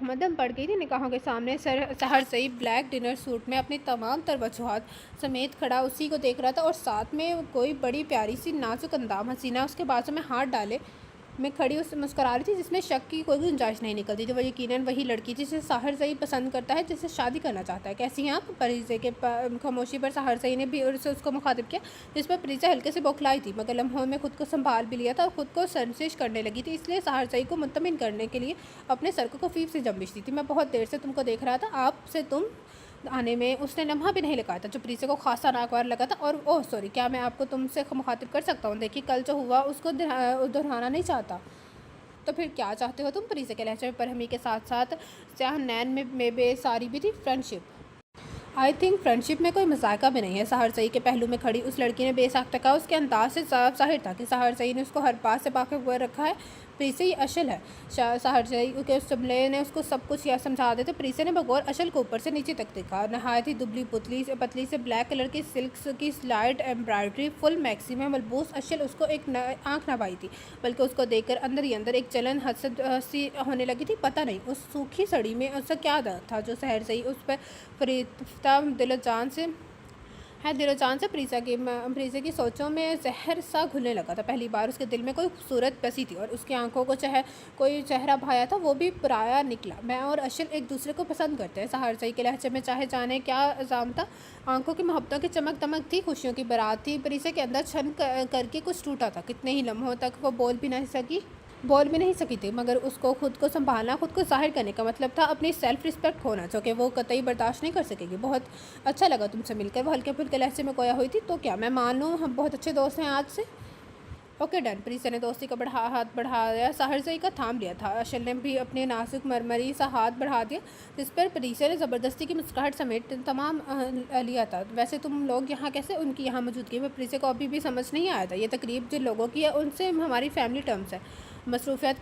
मदम पड़ गई थी। निकाहों के सामने सहर सही ब्लैक डिनर सूट में अपनी तमाम तर वजूहात समेत खड़ा उसी को देख रहा था, और साथ में कोई बड़ी प्यारी सी नाजुक अंदाम हसीना उसके बाजू में हाथ डाले मैं खड़ी उस मुस्कुरा रही थी, जिसमें शक की कोई गुंजाइश नहीं निकलती थी। वो यकीनन वही लड़की जिसे साहर सही पसंद करता है, जिससे शादी करना चाहता है। कैसी हैं आप? परिजे के खामोशी पर साहर सही ने भी उसको मुखातिब किया, जिस पर परिजा हल्के से बौखलाई थी, मगर लम्हों में खुद को संभाल भी लिया था और खुद को संशिश करने लगी थी। इसलिए साहर सही को मुतमिन करने के लिए अपने सर को खफीफ से जम्बिश दी थी। मैं बहुत देर से तुमको देख रहा था, आपसे तुम आने में उसने लम्हा भी नहीं लगाया था, जो प्रीसे को खासा नागवार लगा था। और ओह सॉरी, क्या मैं आपको तुमसे मुखातिब कर सकता हूँ? देखिए, कल जो हुआ उसको दोहराना नहीं चाहता। तो फिर क्या चाहते हो तुम? प्रीसे के लहजे में परहमी के साथ साथ स्याह नैन में बेसारी भी थी। फ्रेंडशिप, आई थिंक फ्रेंडशिप में कोई मजाका भी नहीं है। साहर सई के पहलू में खड़ी उस लड़की ने बेसाख्ता कहा। उसके अंदाज से साफ जाहिर था कि साहर सई ने उसको हर बात से वाकिफ हुए रखा है। प्रीसे ही अशल है। साहर सई के उस जुमले ने उसको सब कुछ यह समझा देते। प्रीसे ने बगौर अशल को ऊपर से नीचे तक देखा। नहायत ही दुबली पतली से ब्लैक कलर की सिल्क की स्लाइड एम्ब्रॉयडरी फुल मैक्सी में मलबूस अशल उसको एक आँख ना पाई थी, बल्कि उसको देखकर अंदर ही अंदर एक जलन हसद सी होने लगी थी। पता नहीं उस सूखी सड़ी में उसका क्या दर्द था जो सहर सई उस पर फरीफ्ता दिल जान से प्रीसा की सोचों में जहर सा घुलने लगा था। पहली बार उसके दिल में कोई खूबसूरत बसी थी और उसकी आंखों को कोई चेहरा भाया था, वो भी पराया निकला। मैं और अशल एक दूसरे को पसंद करते हैं। साहर सई के लहजे में चाहे जाने क्या इल्ज़ाम था। आंखों की मोहब्बतों की चमक दमक थी, खुशियों की बारात थी। प्रीसा के अंदर छन करके कुछ टूटा था। कितने ही लम्हों तक वो बोल भी नहीं सकी थी, मगर उसको खुद को संभालना, खुद को जाहिर करने का मतलब था अपनी सेल्फ रिस्पेक्ट खोना, जो कि वो कतई बर्दाश्त नहीं कर सकेगी। बहुत अच्छा लगा तुमसे मिलकर, वो हल्के फुल्के लहजे में कोया हुई थी। तो क्या मैं मानूँ हम बहुत अच्छे दोस्त हैं आज से? Okay done. प्रीसा ने दोस्ती का हाथ बढ़ाया। साहर सई का थाम लिया था। अशल ने भी अपने नाजुक मरमरी सा हाथ बढ़ा दिया, जिस पर प्रीसा ने ज़बरदस्ती की मुस्कुराहट समेट तमाम लिया था। वैसे तुम लोग यहाँ कैसे? उनकी यहाँ मौजूदगी में प्रीसा को अभी भी समझ नहीं आया था। ये तकरीब जिन लोगों की है उनसे हमारी फैमिली टर्म्स है। मसरूफियात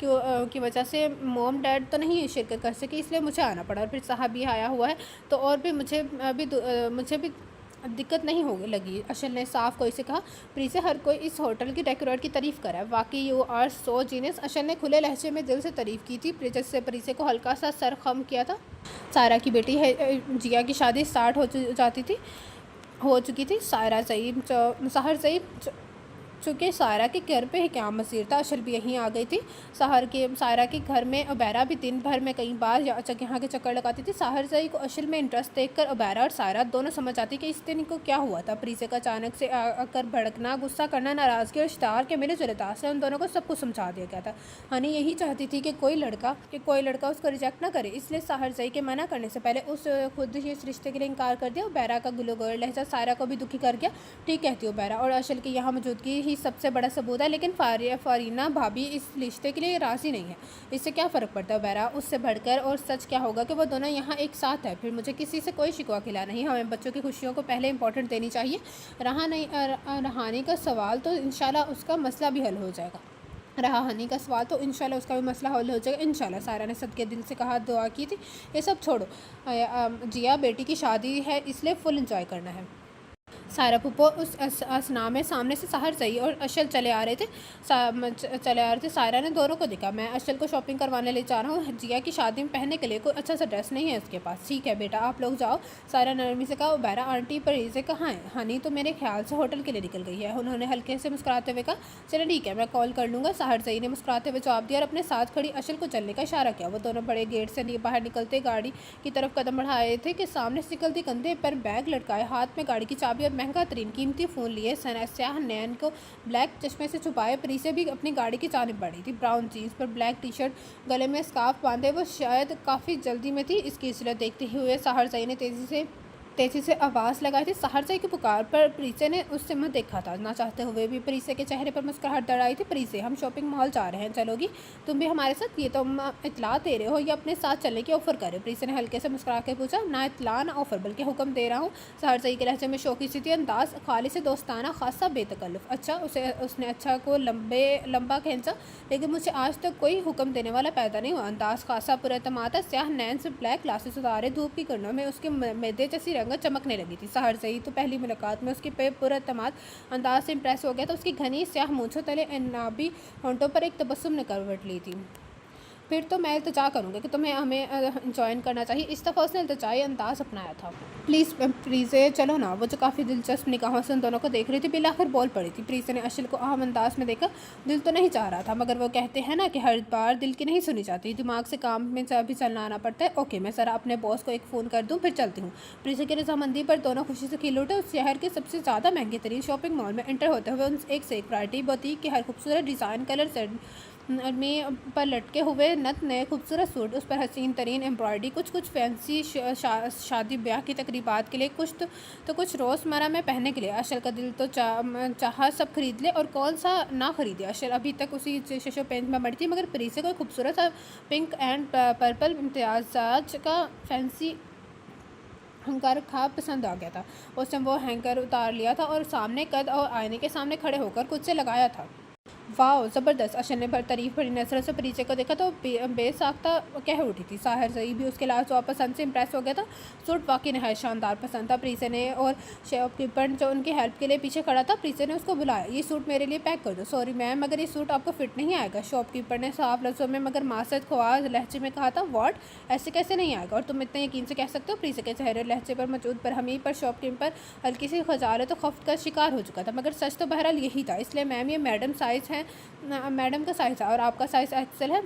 की वजह से मॉम डैड तो नहीं शिरकत कर सके, इसलिए मुझे आना पड़ा। और फिर साहब भी आया हुआ है, तो और भी मुझे भी दिक्कत नहीं हो लगी। अशल ने साफ कोई से कहा। प्रीसे हर कोई इस होटल की डेकोरेट की तारीफ़ करा है। वाकई यू आर सो जीनियस। अशल ने खुले लहजे में दिल से तारीफ़ की थी। जिससे प्रीसे को हल्का सा सर खम किया था। सायरा की बेटी है जिया की शादी स्टार्ट हो चुकी थी। साहर सही चूँकि सायरा के घर पे क्या मसीर था, अशल भी यहीं आ गई थी। सायरा के घर में उबैरा भी दिन भर में कई बार यहाँ के चक्कर लगाती थी। साहर सई को अशल में इंटरेस्ट देखकर उबैरा और सायरा दोनों समझ आती कि इस दिन को क्या हुआ था। प्रीसे का अचानक से आकर भड़कना, गुस्सा करना, नाराज़गी और इश्तार के मिले जुले तार से उन दोनों को सब कुछ समझा दिया गया था। हनी यही चाहती थी कि कोई लड़का उसको रिजेक्ट ना करे, इसलिए साहर सई के मना करने से पहले खुद ही इस रिश्ते के लिए इनकार कर दिया। उबैरा का गुलगोर लहजा सायरा को भी दुखी कर गया। ठीक कहती उबैरा, और अशल की यहाँ मौजूदगी ही सबसे बड़ा सबूत है, लेकिन फारीना भाभी इस रिश्ते के लिए राज़ी नहीं है। इससे क्या फ़र्क पड़ता है उबैरा? उससे बढ़कर और सच क्या होगा कि वो दोनों यहाँ एक साथ है। फिर मुझे किसी से कोई शिकवा खिला नहीं। हमें बच्चों की खुशियों को पहले इंपॉर्टेंट देनी चाहिए। रहानी का सवाल तो इंशाल्लाह उसका मसला भी हल हो जाएगा। उसका भी मसला हल हो जाएगा इंशाल्लाह। सायरा ने सदके दिल से कहा, दुआ की थी। ये सब छोड़ो, जिया बेटी की शादी है, इसलिए फुल इंजॉय करना है। सारा पुप्पो उस असना में सामने से सहर सही और अशल चले आ रहे थे। सायरा ने दोनों को देखा। मैं अशल को शॉपिंग करवाने ले जा रहा हूँ, जिया की शादी में पहनने के लिए कोई अच्छा सा ड्रेस नहीं है उसके पास। ठीक है बेटा, आप लोग जाओ। सायरा नरमी से कहा। उबैरा आंटी परीज़े कहाँ है? हनी तो मेरे ख्याल से होटल के लिए निकल गई है। उन्होंने हल्के से मुस्कुराते हुए कहा, चलो ठीक है, मैं कॉल कर लूँगा। सहर सही ने मुस्कुराते हुए जवाब दिया और अपने साथ खड़ी अशल को चलने का इशारा किया। वो दोनों बड़े गेट से बाहर निकलते गाड़ी की तरफ कदम बढ़ाए थे कि सामने से निकलती कंधे पर बैग लटकाए, हाथ में गाड़ी की चाबी और महंगा तरीन कीमती फ़ोन लिए स्याह नैन को ब्लैक चश्मे से छुपाए परीसे भी अपनी गाड़ी की जानिब बढ़ी थी। ब्राउन जीन्स पर ब्लैक टी शर्ट, गले में स्कार्फ बांधे वो शायद काफ़ी जल्दी में थी। इसकी सूरत देखते हुए सहर सई ने तेज़ी से आवाज़ लगाई थी। सहर सई की पुकार पर प्रीसे ने उससे मुँह देखा था। ना चाहते हुए भी प्रीसे के चेहरे पर मुस्कुराहट दड़ आई थी। प्रीसे, हम शॉपिंग मॉल जा रहे हैं, चलोगी तुम भी हमारे साथ? ये तुम इतला दे रहे हो या अपने साथ चलने की ऑफ़र कर रहे हो? प्रीसे ने हल्के से मुस्कुरा के पूछा। ना इतला ना ऑफ़र, बल्कि हुक्म दे रहा हूँ। सहर सई के लहजे में शौकी सी थी अंदाज़, खाली से दोस्ताना, खासा बेतकल्लुफ़। अच्छा, उसने अच्छा को लंबा खींचा। लेकिन मुझे आज तक कोई हुक्म देने वाला पैदा नहीं हुआ। अंदाज़ खासा पुरएतमाद था। स्याह नैन से ब्लैक ग्लासेस उतारे, धूप की किरणों में उसके मैदे जैसी रंगत चमकने लगी थी। सहर सई तो पहली मुलाकात में उसके पे पुरएतमाद अंदाज से इम्प्रेस हो गया था। उसकी घनी स्याह मूंछों तले नाबी होंठों पर एक तबस्सुम ने करवट ली थी। फिर तो मैं इल्तिजा करूँगी कि तुम्हें हमें ज्वाइन करना चाहिए। इस दफ़ा उसने इल्तिजाई अंदाज़ अपनाया था। प्लीज़ चलो ना। वो जो काफ़ी दिलचस्प निगाहों से उन दोनों को देख रही थी, बिलाखिर बोल पड़ी थी। प्रीसे ने अशल को अहम अंदाज में देखा। दिल तो नहीं चाह रहा था, मगर वो कहते हैं ना कि हर बार दिल की नहीं सुनी जाती, दिमाग से काम में भी चलना आना पड़ता है। ओके, मैं ज़रा अपने बॉस को एक फ़ोन कर दूँ, फिर चलती हूँ। प्रीसे की रजामंदी पर दोनों खुशी से खिल उठे। उस शहर के सबसे ज़्यादा महंगे तरीन शॉपिंग मॉल में एंटर होते हुए एक से एक वैरायटी बुटीक की हर खूबसूरत डिज़ाइन, कलर सेट में पर लटके हुए नत नए खूबसूरत सूट, उस पर हसीन तरीन एम्ब्रॉयडरी, कुछ फैंसी शादी ब्याह की तकरीबात के लिए, कुछ रोज़मर्रा में पहनने के लिए। अशल का दिल तो चाहा सब खरीद ले, और कौन सा ना खरीदे। अशल अभी तक उसी शशो पेंच में मड़ी थी, मगर प्रीसे को खूबसूरत सा पिंक एंड पर्पल इम्तियाज़ का फैंसी हैंगर खा पसंद आ गया था। उसने वो हैंगर उतार लिया था और सामने कद और आईने के सामने खड़े होकर खुद से लगाया था। वाह, ज़बरदस्त। अशल ने तारीफ भरी नज़रों से परीचे को देखा तो बेसाख्ता कह उठी थी। साहिर सई भी उसके लाजवाब पसंद से इम्प्रेस हो गया था। सूट वाकई नहायत शानदार पसंद था प्रीसे ने, और शॉपकीपर जो उनकी हेल्प के लिए पीछे खड़ा था, प्रीसे ने उसको बुलाया। ये सूट मेरे लिए पैक कर दो। सॉरी मैम, मगर ये सूट आपको फिट नहीं आएगा। शॉपकीपर ने साफ लफ्ज़ों में मगर मासद ख्वास लहजे में कहा था। वॉट? ऐसे कैसे नहीं आएगा, और तुम इतने यकीन से कह सकते हो? प्रीसे के चेहरे लहजे पर मौजूद पर हमी पर शॉपकीपर हल्की सी खजाले तो खौफ का शिकार हो चुका था। मगर सच तो बहरहाल यही था। इसलिए मैम, ये मैडम साइज़ है, मैडम का साइज़ है, और आपका साइज़ एक्सेल है,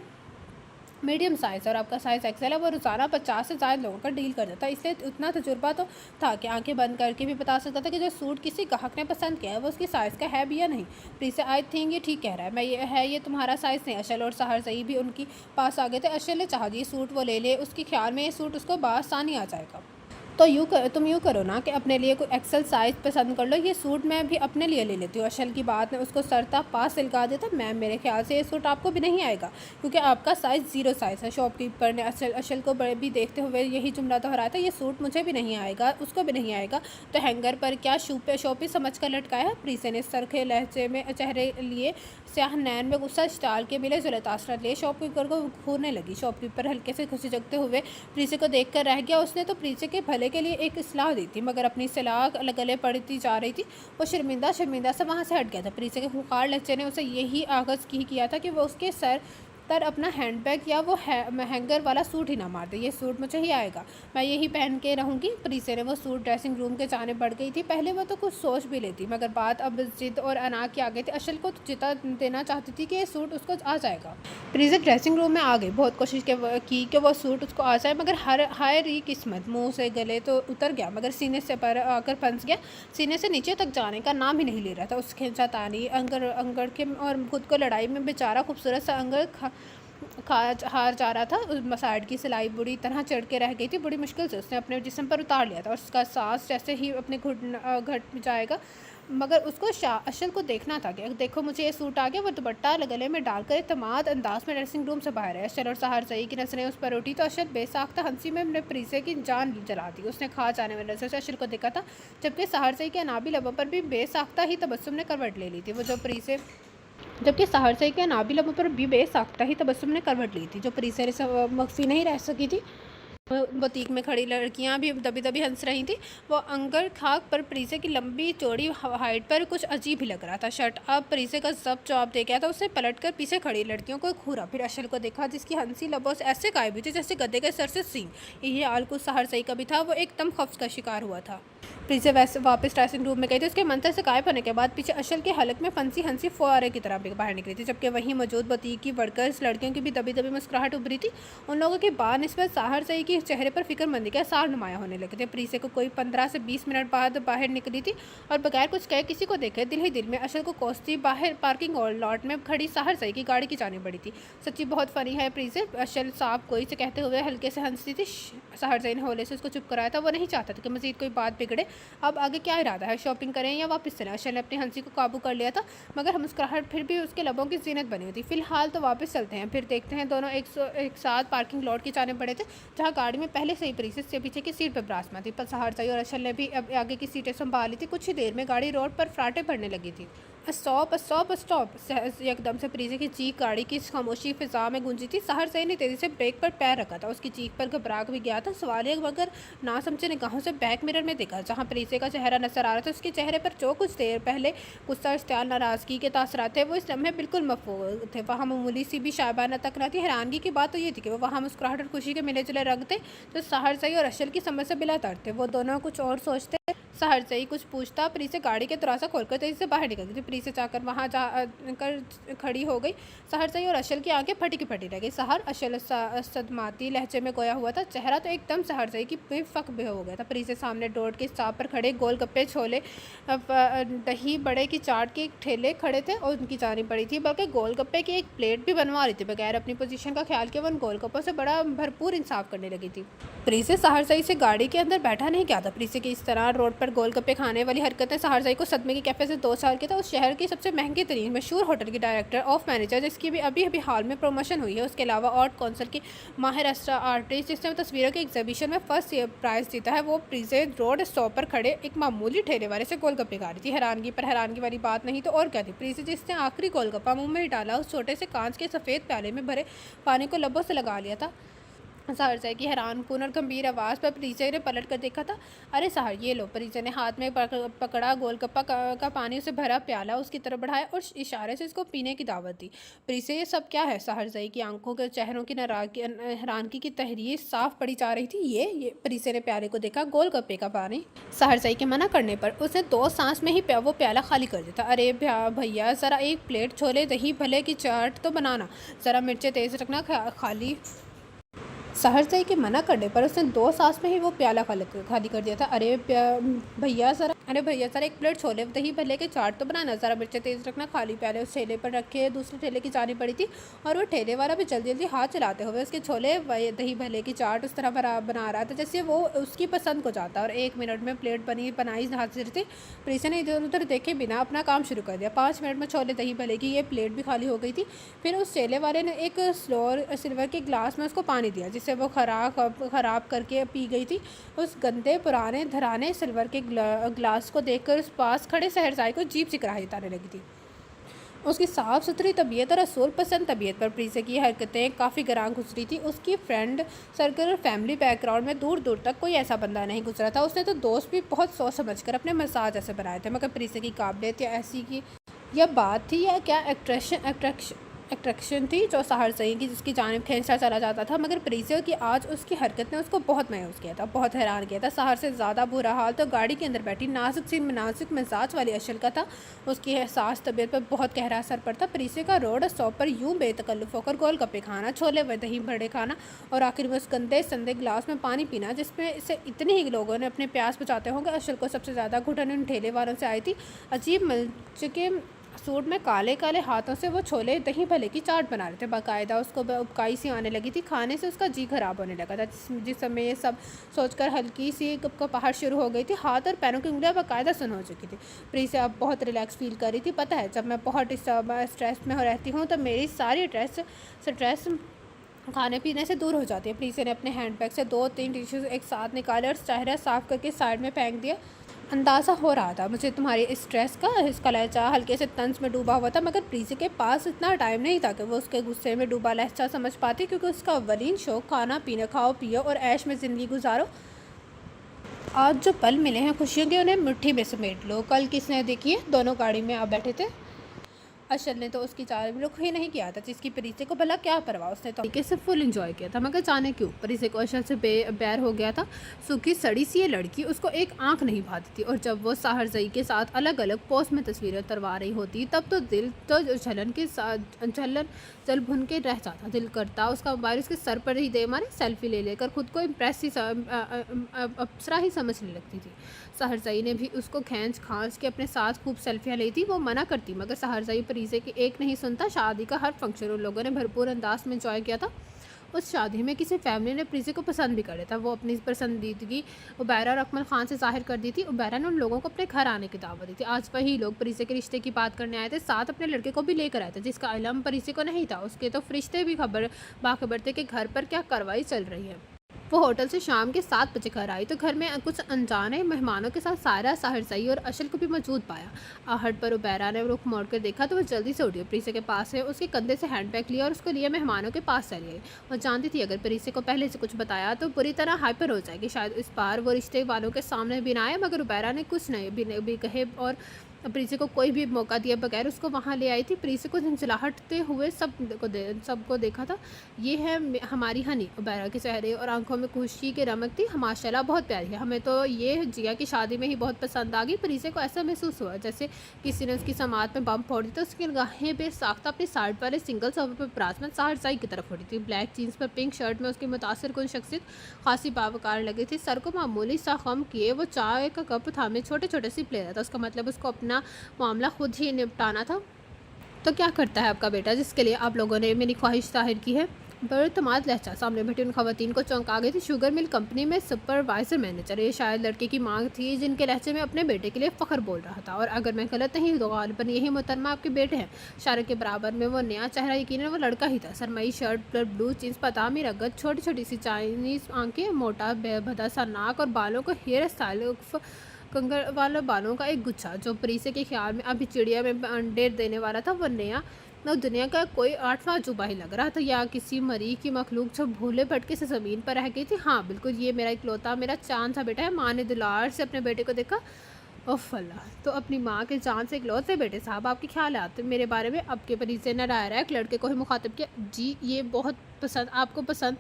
मीडियम साइज़, और आपका साइज़ एक्सेल है। वो रोज़ाना 50 से ज़्यादा लोगों का डील करता था, इसलिए उतना तजुर्बा तो था कि आंखें बंद करके भी बता सकता था कि जो सूट किसी ग्राहक ने पसंद किया है वो उसकी साइज़ का है भी या नहीं। प्लीज़ आई थिंक ये ठीक कह रहा है, मैं ये तुम्हारा साइज़ नहीं। अशल और सहर सही भी उनकी पास आ गए थे। अशल ने चाहा ये सूट वो ले ले, उसके ख्याल में ये सूट उसको बासानी आ जाएगा। तो तुम यूँ करो ना कि अपने लिए कोई एक्सेल साइज़ पसंद कर लो, ये सूट मैं भी अपने लिए ले लेती हूँ। अशल की बात ने उसको सरता पास सिलका दिया था। मैम, मेरे ख्याल से ये सूट आपको भी नहीं आएगा, क्योंकि आपका साइज़ 0 साइज़ है। शॉपकीपर ने अशल को बड़े भी देखते हुए यही जुमला दोहराया था। ये सूट मुझे भी नहीं आएगा, उसको भी नहीं आएगा, तो हैंगर पर क्या शॉपी समझ कर लटकाया है? प्रीसे ने सरखे लहजे में चेहरे लिए स्याह नैन में गुस्सा स्टाल के मिले जुले तासरत लिए शॉपकीपर को घूरने लगी। शॉपकीपर हल्के से खुशी जगते हुए प्रीसे को देख कर रह गया। उसने तो प्रीसे के भले के लिए एक सलाह दी थी, मगर अपनी सलाह गले पड़ती जा रही थी। वो शर्मिंदा से वहाँ से हट गया था। प्रीसे के खुंखार लहजे ने उसे यही आगाज़ किया था कि वो उसके सर पर अपना हैंडबैग या वो हैंगर वाला सूट ही ना मार दे। ये सूट मुझे ही आएगा, मैं यही पहन के रहूँगी। प्रीसे ने वो सूट ड्रेसिंग रूम के जाने बढ़ गई थी। पहले वो तो कुछ सोच भी लेती, मगर बात अब जिद और अना की आ गई थी। अशल को तो जिता देना चाहती थी कि ये सूट उसको आ जाएगा। प्रीसे ड्रेसिंग रूम में आ गई, बहुत कोशिश की कि वो सूट उसको आ जाए, मगर हाय री किस्मत, मुँह से गले तो उतर गया, मगर सीने से पर आकर फंस गया। सीने से नीचे तक जाने का नाम ही नहीं ले रहा था। उस खिंचा तानी अंगड़ के और खुद को लड़ाई में बेचारा खूबसूरत सा अंगड़ हार जा रहा था। उस साइड की सिलाई बुरी तरह चढ़ के रह गई थी। बड़ी मुश्किल से उसने अपने जिस्म पर उतार लिया था, और उसका सांस जैसे ही अपने घट जाएगा, मगर उसको अशल को देखना था कि देखो मुझे ये सूट आ गया। वो दुपट्टा गले में डालकर इत्मीनान अंदाज में ड्रेसिंग रूम से बाहर है। अशल और सहर सही की नज़रें उस पर उठी तो अशल बेसाख्ता हंसी में अपने प्रीसे की जान जला दी। उसने खा जाने वाली नज़र से अशल को देखा था, जबकि सहर सही के अनाबी लबों पर भी बेसाख्ता ही तबस्सुम ने करवट ले ली थी। जबकि सहर सई के नाबी लबों पर भी बेसाख्ता ही तबस्सुम ने करवट ली थी, जो प्रीसे से मख्फी नहीं रह सकी थी। बुटीक में खड़ी लड़कियां भी दबी दबी हंस रही थी। वो अंगर खाक पर प्रीसे की लंबी चौड़ी हाइट पर कुछ अजीब ही लग रहा था। शर्ट अब प्रीसे का जब जवाब दे गया था। उसने पलटकर पीछे खड़ी लड़कियों को घूरा, फिर अशल को देखा जिसकी हंसी लबों से ऐसे गायब हुई थी जैसे गधे के सर से सींग। यही हाल कुछ सहरसई का भी था। वो एकदम खौफ का शिकार हुआ था। प्रीसे वैसे वापस ड्रेसिंग रूम में गई थी। उसके मंतर से गायब होने के बाद पीछे अशल के हलक में फंसी हंसी फुहारे की तरह बाहर निकली थी, जबकि वहीं मौजूद बुटीक की वर्कर्स लड़कियों की भी दबी दबी मुस्कुराहट उभरी थी। उन लोगों के बाद निस्बत सहरसई के चेहरे पर फिक्रमंदी के आसार नुमाया होने लगे थे। प्रीसे को कोई 15 से 20 मिनट बाद बाहर निकली थी और बगैर कुछ कहे किसी को देखे दिल ही दिल में अशल को कोसती बाहर पार्किंग और लॉट में खड़ी सहरसई की गाड़ी की जानी पड़ी थी। सच्ची बहुत फनी है प्रीसे, अशल साहब कोई से कहते हुए हल्के से हंसती थी। सहरसई ने होले से उसको चुप कराया था। वो नहीं चाहता था कि मजीद कोई बात बिगड़े। अब आगे क्या इरादा है, शॉपिंग करें या वापस चलें? अशल ने अपनी हंसी को काबू कर लिया था, मगर मुस्कुराहट फिर भी उसके लबों की जीनत बनी हुई थी। फिलहाल तो वापस चलते हैं, फिर देखते हैं। दोनों एक साथ पार्किंग लॉट के जाने पड़े थे, जहाँ गाड़ी में पहले से ही प्रीसे से पीछे की सीट पर विराजमान थी। पर सहरसई और अशल ने भी अब आगे की सीटें संभाली थी। कुछ ही देर में गाड़ी रोड पर फराटे पड़ने लगी थी। Stop stop stop! एकदम से प्रीसे की चीख गाड़ी की खामोशी फिजा में गूंजी थी। सहरसई ने तेजी से ब्रेक पर पैर रखा था। उसकी चीख पर घबरा भी गया था। सवालिया मगर ना समझे निगाहों से बैक मिरर में देखा, जहाँ प्रीसे का चेहरा नजर आ रहा था। उसके चेहरे पर जो कुछ देर पहले गुस्सा, इश्तियाल, नाराजगी के तासरात थे, वो इस लम्हे बिल्कुल मफूज थे। वहाँ मामूली सी भी शायबाना तक न थी। हैरानगी की बात तो ये थी कि वो वहाँ मुस्कुराहट और खुशी के मिले जुले रंग थे जो सहरसई और अशल की समझ से बिला तर थे। वो दोनों कुछ और सोचते। सहरसई कुछ पूछता, प्रीसे गाड़ी के दरवाज़ा खोलकर तेजी से बाहर निकल गई थी। प्रीसे जाकर वहाँ जाकर खड़ी हो गई। सहरसई और अशल की आंखें फटी की फटी रह गई। सहर अशल सदमाती लहजे में गोया हुआ था। चेहरा तो एकदम सहरसई की बेफक बे हो गया था। प्रीसे सामने डोर के स्टॉप पर खड़े गोलगप्पे, छोले, दही बड़े की चाट के ठेले खड़े थे और उनकी जानी पड़ी थी, बल्कि गोलगप्पे की एक प्लेट भी बनवा रही थी। बगैर अपनी पोजीशन का ख्याल किया वो उन गोलगप्पों से बड़ा भरपूर इंसाफ करने लगी थी। प्रीसे सहरसई से गाड़ी के अंदर बैठा नहीं गया था। प्रीसे की इस तरह रोड पर गोलगप्पे खाने वाली हरकतें सहरसई को सदमे की कैफे से 2 साल के था। उस शहर की सबसे महंगी तरीन मशहूर होटल की डायरेक्टर ऑफ मैनेजर, जिसकी भी अभी हाल में प्रमोशन हुई है। उसके अलावा आर्ट कौंसल की माहिर आर्टिस्ट, जिसने तस्वीरों के एग्जीबिशन में फर्स्ट प्राइज़ जीता है, वो प्रीसे रोड स्टॉप पर खड़े एक मामूली ठेले वाले से गोलगप्पे खा रही थी। हैरानगी पर हैरानगी वाली बात नहीं तो और क्या थी। प्रीसे जिसने आखिरी गोलगप्पा मुंह में डाला, उस छोटे से कांच के सफ़ेद प्याले में भरे पानी को लबों से लगा लिया था। सहरसई की हैरानकुन और गंभीर आवाज़ पर प्रीसे ने पलट कर देखा था। अरे सहर, ये लो। प्रीसे ने हाथ में पकड़ा गोलगप्पा का पानी उसे भरा प्याला उसकी तरफ बढ़ाया और इशारे से इसको पीने की दावत दी। प्रीसे, ये सब क्या है? सहरसई की आंखों के चेहरों की हैरानगी की तहरीर साफ पड़ी जा रही थी। ये प्रीसे ने प्याले को देखा। गोलगप्पे का पानी। सहरसई के मना करने पर उसने 2 सांस में ही वो प्याला खाली कर दिया था। अरे भैया, ज़रा एक प्लेट छोले दही भले की चाट तो बनाना, ज़रा मिर्चें तेज़ रखना। खाली सहरसई के मना करने पर उसने 2 सांस में ही वो प्याला खाली कर दिया था। अरे भैया ज़रा एक प्लेट छोले दही भले के चाट तो बनाना, ज़रा मिर्चें तेज़ रखना। खाली प्याले उस ठेले पर रखे दूसरे ठेले की जानी पड़ी थी और वो ठेले वाला भी जल्दी जल्दी हाथ चलाते हुए उसके छोले दही भले की चाट उस तरह बना रहा था जैसे वो उसकी पसंद को चाहता। और 1 मिनट में प्लेट बनाई हाजिर थी। प्रीसे ने इधर उधर देखे बिना अपना काम शुरू कर दिया। 5 मिनट में छोले दही भले की ये प्लेट भी खाली हो गई थी। फिर उस ठेले वाले ने एक सिल्वर के गिलास में उसको पानी दिया, जिसे वो ख़राब करके पी गई थी। उस गंदे पुराने धराने सिल्वर के ग्लास को देखकर उस पास खड़े सहरसाई को अजीब सी कराहत आने लगी थी। उसकी साफ़ सुथरी तबीयत और असूल पसंद तबीयत पर प्रीसे की हरकतें काफ़ी गरां गुजरी थी। उसकी फ्रेंड सर्कल और फैमिली बैकग्राउंड में दूर दूर तक कोई ऐसा बंदा नहीं गुजरा था। उसने तो दोस्त भी बहुत सोच समझ कर अपने मसाज ऐसे बनाए थे, मगर प्रीसे की काबिलियत या ऐसी की यह बात थी या क्या अट्रैक्शन थी जो सहरसई की जिसकी जानिब खींचता चला जाता था। मगर प्रीसे की आज उसकी हरकत ने उसको बहुत मायूस किया था, बहुत हैरान किया था। सहर से ज़्यादा बुरा हाल तो गाड़ी के अंदर बैठी नाजुक मिजाज वाली अशल का था। उसकी एहसास तबीयत पर बहुत गहरा असर पड़ता। प्रीसे का रोड स्टॉप पर यूं बेतकल्लुफ़ होकर गोलगप्पे खाना, छोले व दही बड़े खाना और आखिर में उस गंदे संदे गिलास में पानी पीना जिसमें से इतने ही लोगों ने अपने प्यास बुझाते होंगे। अशल को सबसे ज़्यादा घुटन उन ठेले वालों से आई थी। अजीब मिलचुके सूट में काले काले हाथों से वो छोले दही भले की चाट बना रहे थे। बाकायदा उसको उबकाई सी आने लगी थी। खाने से उसका जी खराब होने लगा था। जिस समय ये सब सोचकर हल्की सी कपकपाहट शुरू हो गई थी। हाथ और पैरों की उंगलियां बाकायदा सुन हो चुकी थी। प्रीसे अब बहुत रिलैक्स फील कर रही थी। पता है, जब मैं बहुत स्ट्रेस में रहती हूँ तो मेरी सारी स्ट्रेस खाने पीने से दूर हो जाती है। प्रीसे ने अपने हैंडबैग से 2-3 टिश्यूज़ एक साथ निकाले और चेहरा साफ़ करके साइड में फेंक दिया। अंदाज़ा हो रहा था मुझे तुम्हारे स्ट्रेस का। इसका लहजा हल्के से तंज में डूबा हुआ था, मगर प्रीति के पास इतना टाइम नहीं था कि वो उसके गुस्से में डूबा लहजा समझ पाती, क्योंकि उसका अव्वलीन शौक खाना पीना, खाओ पियो और ऐश में ज़िंदगी गुजारो। आज जो पल मिले हैं खुशियों के, उन्हें मुट्ठी में समेट लो। कल किसने देखी है, दोनों गाड़ी में आप बैठे थे। अशल ने तो उसकी चाल में रुख ही नहीं किया था, जिसकी प्रीति को भला क्या परवाह, उसने तो तरीके से फुल एंजॉय किया था। मगर जाने क्यों प्रीति को अशल से बैर हो गया था। सूखी सड़ी सी ये लड़की उसको एक आंख नहीं भाती थी, और जब वो साहरजई के साथ अलग अलग पोस्ट में तस्वीरें उतरवा रही होती, तब तो दिल तो झलन के साथ झलन जल भुन के रह जाता। दिल करता उसका मोबाइल उसके सर पर ही दे मारे, सेल्फी ले लेकर खुद को इम्प्रेस ही अप्सरा ही समझने लगती थी। सहरजई ने भी उसको खींच खांच के अपने साथ खूब सेल्फियाँ ली थी। वो मना करती, मगर सहरजई प्रीति की एक नहीं सुनता। शादी का हर फंक्शन उन लोगों ने भरपूर अंदाज में एंजॉय किया था। उस शादी में किसी फैमिली ने प्रीति को पसंद भी कर था। वो अपनी पसंदीदगी उबैरा और अकमल खान से जाहिर कर दी थी। उबैरा ने उन लोगों को अपने घर आने की दावत दी थी। आज वही लोग प्रीति के रिश्ते की बात करने आए थे, साथ अपने लड़के को भी लेकर आए थे, जिसका इल्म प्रीति को नहीं था। उसके तो फरिश्ते भी बाखबर थे कि घर पर क्या कार्रवाई चल रही है। वो होटल से शाम के 7 बजे घर आई तो घर में कुछ अनजाने मेहमानों के साथ सारा, सहरजई और अशल को भी मौजूद पाया। आहट पर उबैरा ने रुख मोड़ कर देखा तो वो जल्दी से उठी, प्रीति के पास है, उसके कंधे से हैंडबैग लिया और उसको लिए मेहमानों के पास चली गई। वो जानती थी अगर प्रीति को पहले से कुछ बताया तो बुरी तरह हाइपर हो जाएगी। शायद इस बार वो रिश्ते वालों के सामने भी ना आए, मगर उबैरा ने कुछ नहीं भी कहे और प्रीति को कोई भी मौका दिए बगैर उसको वहाँ ले आई थी। प्रीति को झंझलाहटते हुए सबको देखा था। ये है हमारी हनी। उबैरा के चेहरे और आंखों में खुशी की रमक थी। माशाल्लाह बहुत प्यारी है, हमें तो ये जिया की शादी में ही बहुत पसंद आ गई। प्रीति को ऐसा महसूस हुआ जैसे किसी ने उसकी समात में बम फोड़ दी, तो उसकी निगाहें बेसाख्ता अपनी साइड वाले सिंगल सोफे पर विराजमान सहरजई की तरफ उठी थी। ब्लैक जीन्स पर पिंक शर्ट में उसकी मुतासर कुन शख्सियत खासी बावकार लगी थी। सर को मामूली सा खम किए वो चाय का कप थामे छोटे छोटे सी ले रहा था। उसका मतलब उसको अपना मामला खुद ही निपटाना था। तो क्या करता है आपका बेटा जिसके लिए आप लोगों ने मेरी ख्वाहिश जाहिर की है। बड़े तमाद लहजा सामने बैठी उन खवातीन को चौंका गई थी। शुगर मिल कंपनी में सुपरवाइजर मैनेजर, ये शायद लड़के की मांग थी जिनके लहजे में अपने बेटे के लिए फ़ख्र बोल रहा था। और अगर मैं गलत नहीं तो गालिबन यही मोहतरमा आपके बेटे हैं। शारक के बराबर में वो नया चेहरा, यकीनन वो लड़का ही था। सरमई शर्ट पर ब्लू जीन्स, पतामी रगत, छोटी छोटी सी चाइनीज़ आंखें, मोटा बेभदा सा नाक और बालों को हेयर स्टाइल कंगर वाले बालों का एक गुच्छा, जो प्रीति के ख्याल में अभी चिड़िया में अंडे देने वाला था। वो नया न दुनिया का कोई 8वां अजूबा ही लग रहा था, या किसी मरी की मखलूक जो भूले भटके से ज़मीन पर रह गई थी। हाँ बिल्कुल, ये मेरा इकलौता मेरा चांद सा बेटा है। माँ ने दुलार से अपने बेटे को देखा। ओफ अल्लाह, तो अपनी माँ के जान से इकलौते बेटे साहब, आपके ख्याल आते मेरे बारे में। अब के परिचय न रहा एक लड़के को ही मुखातिब किया। जी ये बहुत पसंद, आपको पसंद।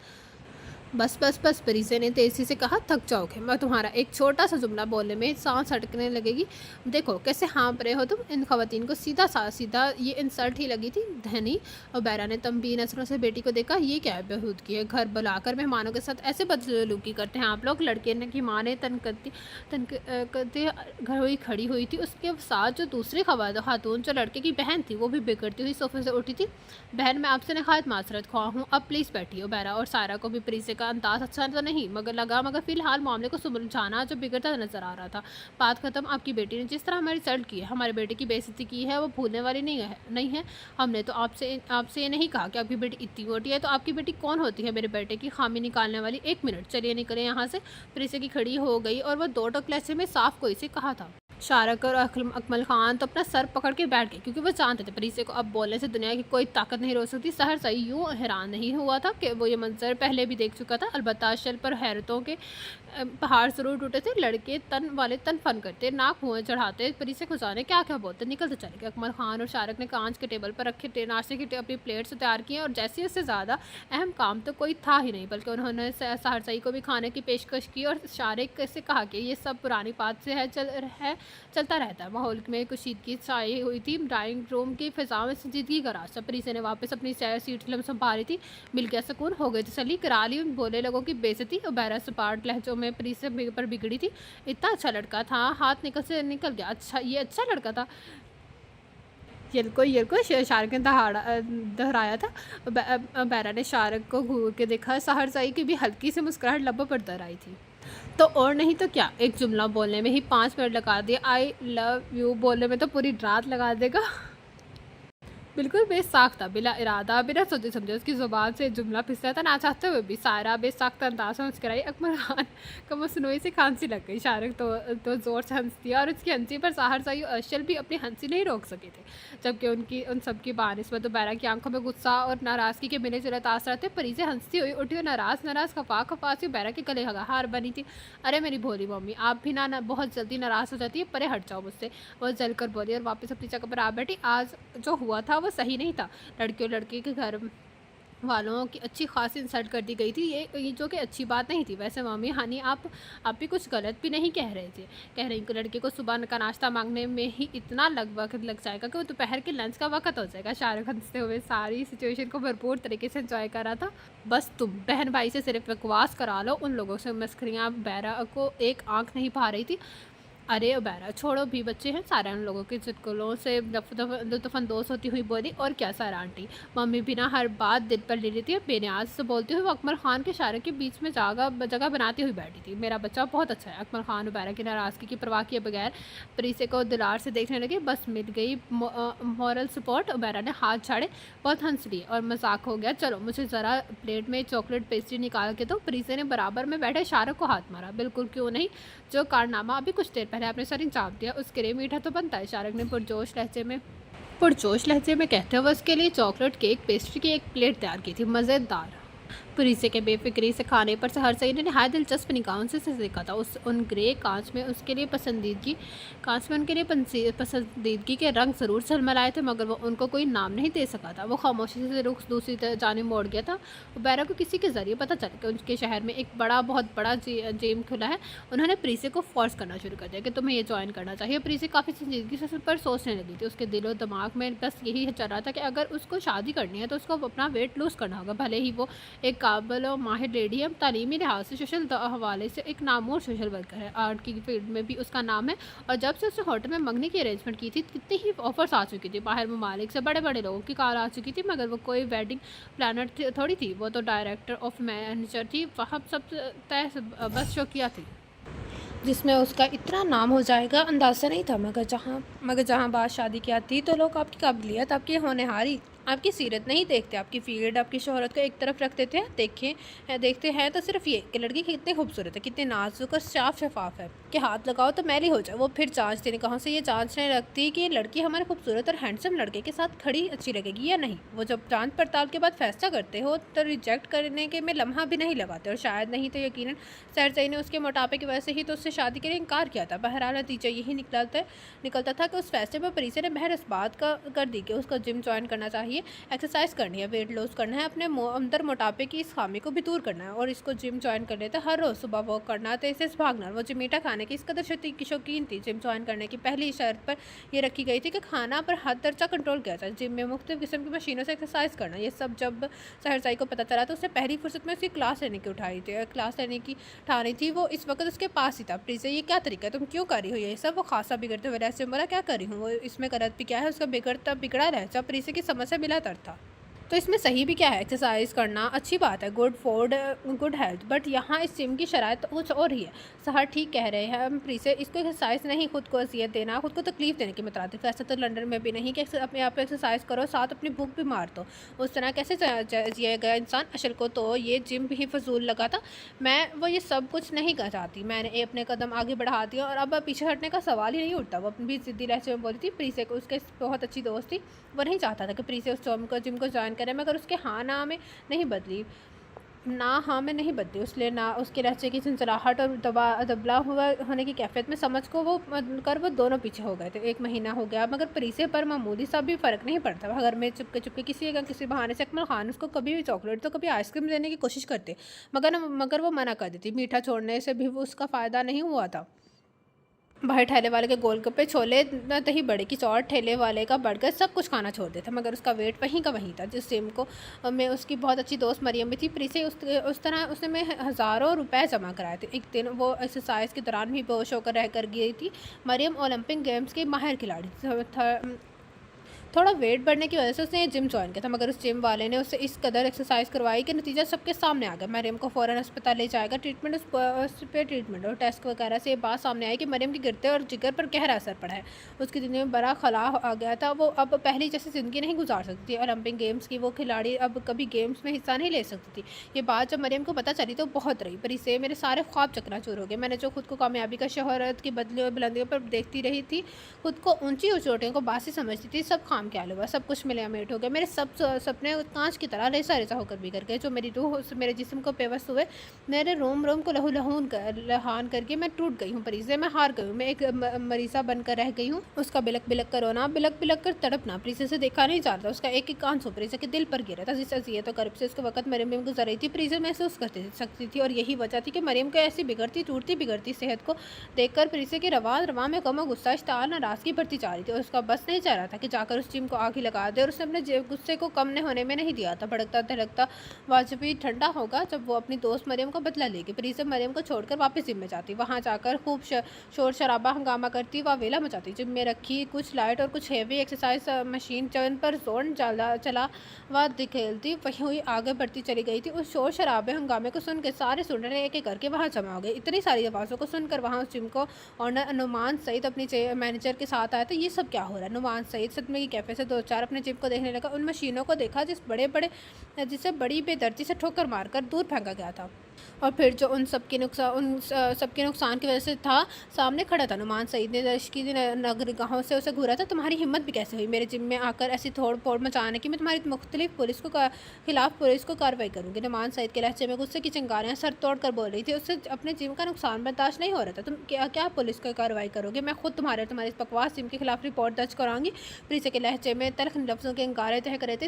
बस बस बस, प्रीति ने तेज़ी से कहा, थक जाओगे। मैं तुम्हारा एक छोटा सा जुमला बोलने में सांस अटकने लगेगी। देखो कैसे हाँप रहे हो तुम। इन खवातीन को सीधा ये इंसल्ट ही लगी थी। धनी उबैरा ने तंबी नजरों से बेटी को देखा। ये क्या है बेहूदगी है, घर बुलाकर मेहमानों के साथ ऐसे बदसलूकी करते हैं आप लोग। लड़के ने की माँ ने तन करते घर हुई खड़ी हुई थी। उसके साथ जो दूसरी खातून जो लड़के की बहन थी, वो भी बिगड़ती हुई सोफे से उठी थी। बहन मैं आपसे नहायत माजरत ख्वाह हूँ, अब प्लीज़ बैठिए। उबैरा और सारा को भी प्रीति का अंदाज अच्छा तो नहीं मगर फिलहाल मामले को सुलझाना जो बिगड़ता नजर आ रहा था। बात खत्म। आपकी बेटी ने जिस तरह हमारी रिजल्ट की है, हमारे बेटे की बेइज्जती की है, वो भूलने वाली नहीं है। हमने तो आपसे ये नहीं कहा कि आपकी बेटी इतनी मोटी है, तो आपकी बेटी कौन होती है मेरे बेटे की खामी निकालने वाली। 1 मिनट, चलिए निकले यहाँ से। प्रीति की खड़ी हो गई और वह 2 टक लहजे में साफ कोई से कहा था। शारक और अकमल खान तो अपना सर पकड़ के बैठ गए, क्योंकि वो जानते थे प्रीति को अब बोलने से दुनिया की कोई ताकत नहीं रोक सकती। सहरजई यूँ हैरान नहीं हुआ था कि वो ये मंजर पहले भी देख चुका था। अलबत्ता अशल पर हैरतों के पहाड़ ज़रूर टूटे थे। लड़के तन फन करते, नाक मुँह चढ़ाते, प्रीति को जाने क्या क्या बोलते, निकलते चले गए। अकमल खान और शारक ने कांच के टेबल पर रखे नाश्ते की अपनी प्लेट्स तैयार किए, और जैसे इससे ज़्यादा अहम काम तो कोई था ही नहीं, बल्कि उन्होंने सहरजई को भी खाने की पेशकश की और शारक से कहा कि ये सब पुरानी बात से चलता रहता है। माहौल में कुशीदगी छाई हुई थी। ड्राइंग रूम की फिजा में संजीदगी का रास्ता। प्रीति ने वापस अपनी सीट संभाली थी। मिल गया सुकून, हो गई तसल्ली, करा ली उन बोले लोगों की बेइज्जती। उबैरा सपाट लहजों में प्रीति पर बिगड़ी थी। इतना अच्छा लड़का था, हाथ निकल गया। अच्छा, ये अच्छा लड़का था। ये को शारक ने दोहराया था। उबैरा ने शारक को घूर के देखा। सहरजई की भी हल्की सी मुस्कुराहट लबों पर दर आई थी। तो और नहीं तो क्या, एक जुमला बोलने में ही 5 मिनट लगा दिए। आई लव यू बोलने में तो पूरी रात लगा देगा। बिल्कुल बेसाख्ता, बिला इरादा, बिना सोचे समझे उसकी ज़ुबान से जुमला फिसला था, ना चाहते हुए भी। सायरा बेसाख्ता अंदाज़ में मुस्कुराई। अकबर खान को मसनूई सी खांसी लग गई। शाहरुख तो ज़ोर से हँस दिया और उसकी हँसी पर साहर साई और अर्शल भी अपनी हँसी नहीं रोक सके थे, जबकि उन सब की बानिस्बत दोबारा की आंखों में गुस्सा और नाराज़गी के मिले-जुले तासर थे। परी से हँसती हुई उठी और नाराज़ खफा सी बैरा के गले हार बनी थी। "अरे मेरी भोली मम्मी, आप भी ना बहुत जल्दी नाराज़ हो जाती है, परे हट जाओ मुझसे।" वो जलकर बोली और वापस अपनी जगह पर आ बैठी। आज जो हुआ था वो सही नहीं था। लड़के और लड़की के घर वालों की अच्छी खासी इंसल्ट कर दी गई थी, ये जो कि अच्छी बात नहीं थी। वैसे मम्मी हानि, आप भी कुछ गलत भी नहीं कह रहे थे। कह रही कि लड़के को सुबह का नाश्ता मांगने में ही इतना वक्त लग जाएगा कि वो दोपहर के लंच का वक्त हो जाएगा। शाहरुख हंसते हुए सारी सिचुएशन को भरपूर तरीके से एंजॉय कर रहा था। बस तुम बहन भाई से सिर्फ बकवास करा लो, उन लोगों से मस्करियाँ। बैरा को एक आंख नहीं भा रही थी। अरे उबैरा, छोड़ो भी, बच्चे हैं। सारा उन लोगों के चुटकुलों से लुत्फ़अंदोज़ होती हुई बोली। और क्या सारा आंटी, मम्मी भी ना हर बात दिल पर ले लेती है। बेनियाज से बोलते हुए वो अकबर खान के शायरे के बीच में जगह बनाती हुई बैठी थी। मेरा बच्चा बहुत अच्छा है। अकबर खान उबैरा की नाराज़गी की परवाह किए बगैर प्रीसे को दिलार से देखने लगे। बस मिल गई मॉरल सपोर्ट। उबैरा ने हाथ झाड़े, बहुत हंस लिए और मजाक हो गया। चलो मुझे ज़रा प्लेट में चॉकलेट पेस्ट्री निकाल के दो। प्रीसे ने बराबर में बैठे शाहरुख को हाथ मारा। बिल्कुल, क्यों नहीं, जो कारनामा अभी कुछ देर पहले आपने सर चाप दिया, उसके लिए मीठा तो बनता है। शाहरुख ने पुरजोश लहजे में कहते हुए उसके लिए चॉकलेट केक पेस्ट्री की एक प्लेट तैयार की थी, मज़ेदार। पुरीसे के बेफिक्री से खाने पर सहर सईद ने नहायत दिलचस्प निगाहों से देखा था। उन ग्रे कांच में उनके लिए पसंदीदगी के रंग ज़रूर झलमलाए थे, मगर वो उनको कोई नाम नहीं दे सका था। वो खामोशी से रुख दूसरी जानिब मोड़ गया था। उबैरा को किसी के ज़रिए पता चला कि उनके शहर में एक बहुत बड़ा जिम खुला है। उन्होंने प्रीसे को फोर्स करना शुरू कर दिया कि तुम्हें ये ज्वाइन करना चाहिए। प्रीसे काफ़ी संजीदगी से उस पर सोचने लगी थी। उसके दिलो दिमाग में बस यही चल रहा था कि अगर उसको शादी करनी है तो उसको अपना वेट लूज़ करना होगा। भले ही वो एक काबिल और माहिर लेडी है, तालीमी लिहाज से सोशल हवाले से एक नामवर सोशल वर्कर है। आर्ट की फील्ड में भी उसका नाम है। और जब से उसने होटल में मंगने की अरेंजमेंट की थी, कितनी ही ऑफर्स आ चुकी थी। बाहर ममालिक से बड़े बड़े लोगों की कॉल आ चुकी थी, मगर वो कोई वेडिंग प्लानर थोड़ी थी। वो तो डायरेक्टर ऑफ मैनेजर थी। वहाँ सब तय बस शौकिया थी, जिसमें उसका इतना नाम हो जाएगा अंदाज़ा नहीं था। मगर जहाँ बात शादी की आती तो लोग आपकी काबिलियत, आपकी होनहारी, आपकी सीरत नहीं देखते, आपकी फील्ड, आपकी शोहरत को एक तरफ रख देते हैं। देखते हैं तो सिर्फ ये कि लड़की कितनी खूबसूरत है, कितनी नाजुक और साफ शफाफ है कि हाथ लगाओ तो मैली हो जाए। वो फिर जांचते निगाहों से ये जांचने लगती कि ये लड़की हमारे खूबसूरत और हैंडसम लड़के के साथ खड़ी अच्छी लगेगी या नहीं। वो जब जांच पड़ताल के बाद फैसला करते हो तो रिजेक्ट करने के में लम्हा भी नहीं लगाते। और शायद नहीं तो यकीनन सरसई ने उसके मोटापे की वजह से ही तो उससे शादी के लिए इनकार किया था। बहरहाल नतीजा यही निकलता था कि उस फैसले पर परीसे ने बहर इस बात का कर दी कि उसको जिम ज्वाइन करना चाहिए, एक्सरसाइज करनी है, वेट लॉस करना है, अपने अंदर मोटापे की इस खामी को भी दूर करना है। और इसको जिम ज्वाइन कर लेता, हर रोज़ सुबह वॉक करना, तेज भागना। वो जिम मीठा खाने की इस कदर शौकीन थी। जिम ज्वाइन करने की पहली शर्त पर यह रखी गई थी कि खाना पर हद दर्जा कंट्रोल किया जाए। जिम में मुख्तलिफ किस्म की मशीनों से एक्सरसाइज करना। ये सब जब सहरसाई को पता चला तो उससे पहली फुर्सत में उसकी क्लास लेने की ठानी थी। वो इस वक्त उसके पास ही था। प्लीज़ ये क्या तरीका है, तुम क्यों कर रही हो ये सब? वो खासा बिगड़ते हुए ऐसे बोला, क्या कर रही हूँ, वो इसमें गलत भी क्या है? उसका बिगड़ा लहजा प्रीसे की समझ से मिला था। तो इसमें सही भी क्या है? एक्सरसाइज करना अच्छी बात है, गुड हेल्थ, बट यहाँ इस जिम की शराइत कुछ और ही है। सहर ठीक कह रहे हैं हम प्रीसे, इसको एक्सरसाइज नहीं, खुद को अजियत देना, खुद को तकलीफ देने की मुताबिक। ऐसा तो लंदन में भी नहीं कि अपने आप एक्सरसाइज करो साथ अपनी भूख भी मार दो। उस तरह कैसे जिएगा इंसान? अशल को तो ये जिम भी फजूल लगा था। वो ये सब कुछ नहीं कर चाहती। मैंने अपने कदम आगे बढ़ा दिया और अब पीछे हटने का सवाल ही नहीं उठता। वो अपनी भी ज़िद्दी लहजे में बोली थी। प्रीसे को उसके बहुत अच्छी दोस्त थी, वो नहीं चाहता था कि प्रीसे उस जिम को ज्वाइन करे, मगर उसके हाँ ना में नहीं बदली। उसलिए ना उसके लहजे की झंझलाहट और दबला हुआ होने की कैफियत में समझ को वो दोनों पीछे हो गए थे। 1 महीना हो गया, मगर प्रीसे पर मामूली सा भी फ़र्क नहीं पड़ता। घर में चुपके किसी बहाने से अकमल खान उसको कभी भी चॉकलेट तो कभी आइसक्रीम देने की कोशिश करते, मगर वो मना कर देती। मीठा छोड़ने से भी वो उसका फ़ायदा नहीं हुआ था। बाहर ठेले वाले के गोलगप्पे, छोले, दही बड़े की चौड़, ठेले वाले का बर्गर, सब कुछ खाना छोड़ देता, मगर उसका वेट वहीं का वहीं था। जिस जिम को में उसकी बहुत अच्छी दोस्त मरियम भी थी, प्रीसे उस तरह उसने में हज़ारों रुपए जमा कराए थे। एक दिन वो एक्सरसाइज के दौरान भी बेहोश होकर रह कर गई थी। मरियम ओलंपिक गेम्स की माहिर खिलाड़ी थोड़ा वेट बढ़ने की वजह से उसने जिम जॉइन किया था, मगर उस जिम वाले ने उससे इस कदर एक्सरसाइज करवाई कि नतीजा सबके सामने आ गया। मरियम को फ़ौरन अस्पताल ले जाएगा, ट्रीटमेंट उस पे ट्रीटमेंट और टेस्ट वगैरह से ये बात सामने आई कि मरियम के गिरते और जिगर पर गहरा असर पड़ा है। उसकी ज़िंदगी में बड़ा खला आ गया था। वो अब पहले जैसी ज़िंदगी नहीं गुजार सकती थी। ओलंपिक गेम्स की वो खिलाड़ी अब कभी गेम्स में हिस्सा नहीं ले सकती थी। ये बात जब मरियम को पता चली तो बहुत रही, पर इससे मेरे सारे ख्वाब चकनाचूर हो गए। मैंने जो खुद को कामयाबी का शोहरत की बदली और बुलंदियों पर देखती रही थी, खुद को ऊंची चोटियों को बासी समझती थी, सब खाम ख्याल हुआ, सब कुछ मिले अमेट हो गए। मेरे सब सपने कांच की तरह रेसा रेसा होकर बिखर गए। जो मेरी रूह मेरे जिस्म को बेबस हुए, मेरे रोम रोम को लहान करके मैं टूट गई हूँ। परीसे मैं हार गई हूँ, मैं एक मरीसा बनकर रह गई हूँ। उसका बिलक बिलक कर रोना, बिलक बिलक कर तड़पना प्रीसे से देखा नहीं जाता। उसका एक एक कान प्रीसे के दिल पर गिरा था। जिस अजियत और कर्ब से उसके वक्त मरियम में गुजर रही थी, प्रीसे महसूस कर सकती थी। और यही वजह थी कि मरियम को ऐसी बिगड़ती टूटती बिगड़ती सेहत को देखकर प्रीसे के रवा में गम गुस्सा इश्ताल नाराजगी बढ़ती जा रही थी। और उसका बस नहीं चाह रहा था कि जाकर उस जिम को आग ही लगा दे, और उसने अपने गुस्से को कम होने में नहीं दिया था। भड़कता धड़कता वाजपी ठंडा होगा जब वो अपनी दोस्त मरियम को बदला लेगी। प्रीसे मरियम को छोड़कर वापस जिम में जाती, वहाँ जाकर खूब शोर शराबा हंगामा करती, वह वेला मचाती। जिम में रखी कुछ लाइट और कुछ हेवी एक्सरसाइज मशीन चैन पर जोन चला वह दिखेलती वही हुई आगे बढ़ती चली गई थी। उस शोर शराबे हंगामे को सुन के सारे सुनने एक एक करके वहाँ जमा हो गए। इतनी सारी आवाज़ों को सुनकर वहाँ उस जिम को ऑनर नुमान सईद अपनी मैनेजर के साथ आया। तो ये सब क्या हो रहा है? नुमान सईद सदमे की कैफे से दो चार अपने जिम को देखने लगा। उन मशीनों को देखा जिसे बड़ी बेदर्दी से ठोकर मारकर दूर फेंका गया था, और फिर जो उन सबके नुकसान की वजह से था सामने खड़ा था। नुमान सईद ने दशकी नगरगाहों से उसे घूरा था। तुम्हारी हिम्मत भी कैसे हुई मेरे जिम में आकर ऐसी तोड़ फोड़ मचाने की? मैं तुम्हारी मुख्तलिफ खिलाफ पुलिस को कार्रवाई करूंगी। नुमान सईद के लहजे में गुस्से की चिंगारियां सर तोड़ कर बोल रही थी। उससे अपने जिम का नुकसान बर्दाश्त नहीं हो रहा था। तुम क्या पुलिस को कार्रवाई करोगे? मैं खुद तुम्हारी बकवास जिम के खिलाफ रिपोर्ट दर्ज कराऊंगी। प्रीसे के लहजे में तल्ख लफ्जों के अंगारे तह कर रहे थे।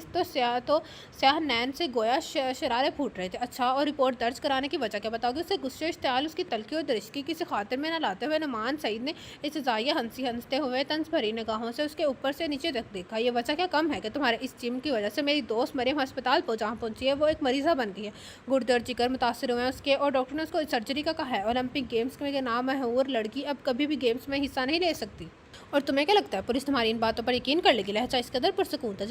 तो स्याह नैन से गोया शरारे फूट रहे थे। अच्छा, और रिपोर्ट दर्ज कराने की वजह क्या बताओगे? उससे गुस्से इश्तियाल उसकी तलखी और दरिश्की किसी खातिर में न लाते हुए नुमान सईद ने इस जाया हंसते हुए तंज भरी निगाहों से उसके ऊपर से नीचे तक देखा। ये वजह क्या कम है कि तुम्हारे इस जिम की वजह से मेरी दोस्त मरियम अस्पताल जहाँ पहुंची है वो एक मरीज़ा बन गई है। गुर्दे और जिगर मुतासर हुए हैं उसके, और डॉक्टर ने उसको सर्जरी का कहा है। ओलंपिक गेम्स में नामशहूर लड़की अब कभी भी गेम्स में हिस्सा नहीं ले सकती। और तुम्हें क्या लगता है पुलिस तुम्हारी इन बातों पर यकीन कर लेगी? लहजा इस कदर पुरसकून था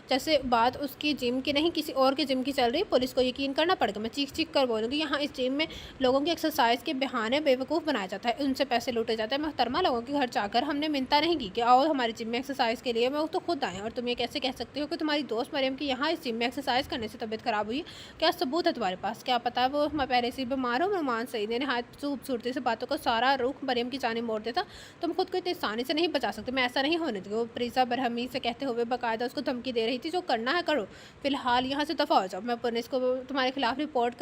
जैसे बात उसकी जिम की नहीं किसी और के जिम की चल रही। पुलिस को यकीन करना पड़ेगा। मैं चीख चीख कर बोलूँगी, यहाँ इस जिम में लोगों की एक्सरसाइज के बहाने बेवकूफ़ बनाया जाता है, उनसे पैसे लूटे जाते हैं। मोहतरमा, लोगों के घर जाकर हमने मिन्नत नहीं की कि आओ हमारे जिम में एक्सरसाइज के लिए, मैं तो खुद आए। और तुम ये कैसे कह सकते हो कि तुम्हारी दोस्त मरियम की यहाँ इस जिम में एक्सरसाइज करने से तबीयत खराब हुई? क्या सबूत है तुम्हारे पास? क्या पता है वो पहले से बीमार हो? नुमान सईद ने नहायत खूबसूरती से बातों को सारा रुख मरियम की जानिब मोड़ देता। तुम खुद को इतनी आसानी से नहीं बचा सकते। मैं ऐसा नहीं होने दूँगी। वो प्रीसा बरहमी से कहते हुए बाकायदा उसको धमकी दे रही थी। जो करना है करो, फिलहाल यहाँ से दफ़ा हो जाओ। मैं पुलिस को तुम्हारे खिलाफ रिपोर्ट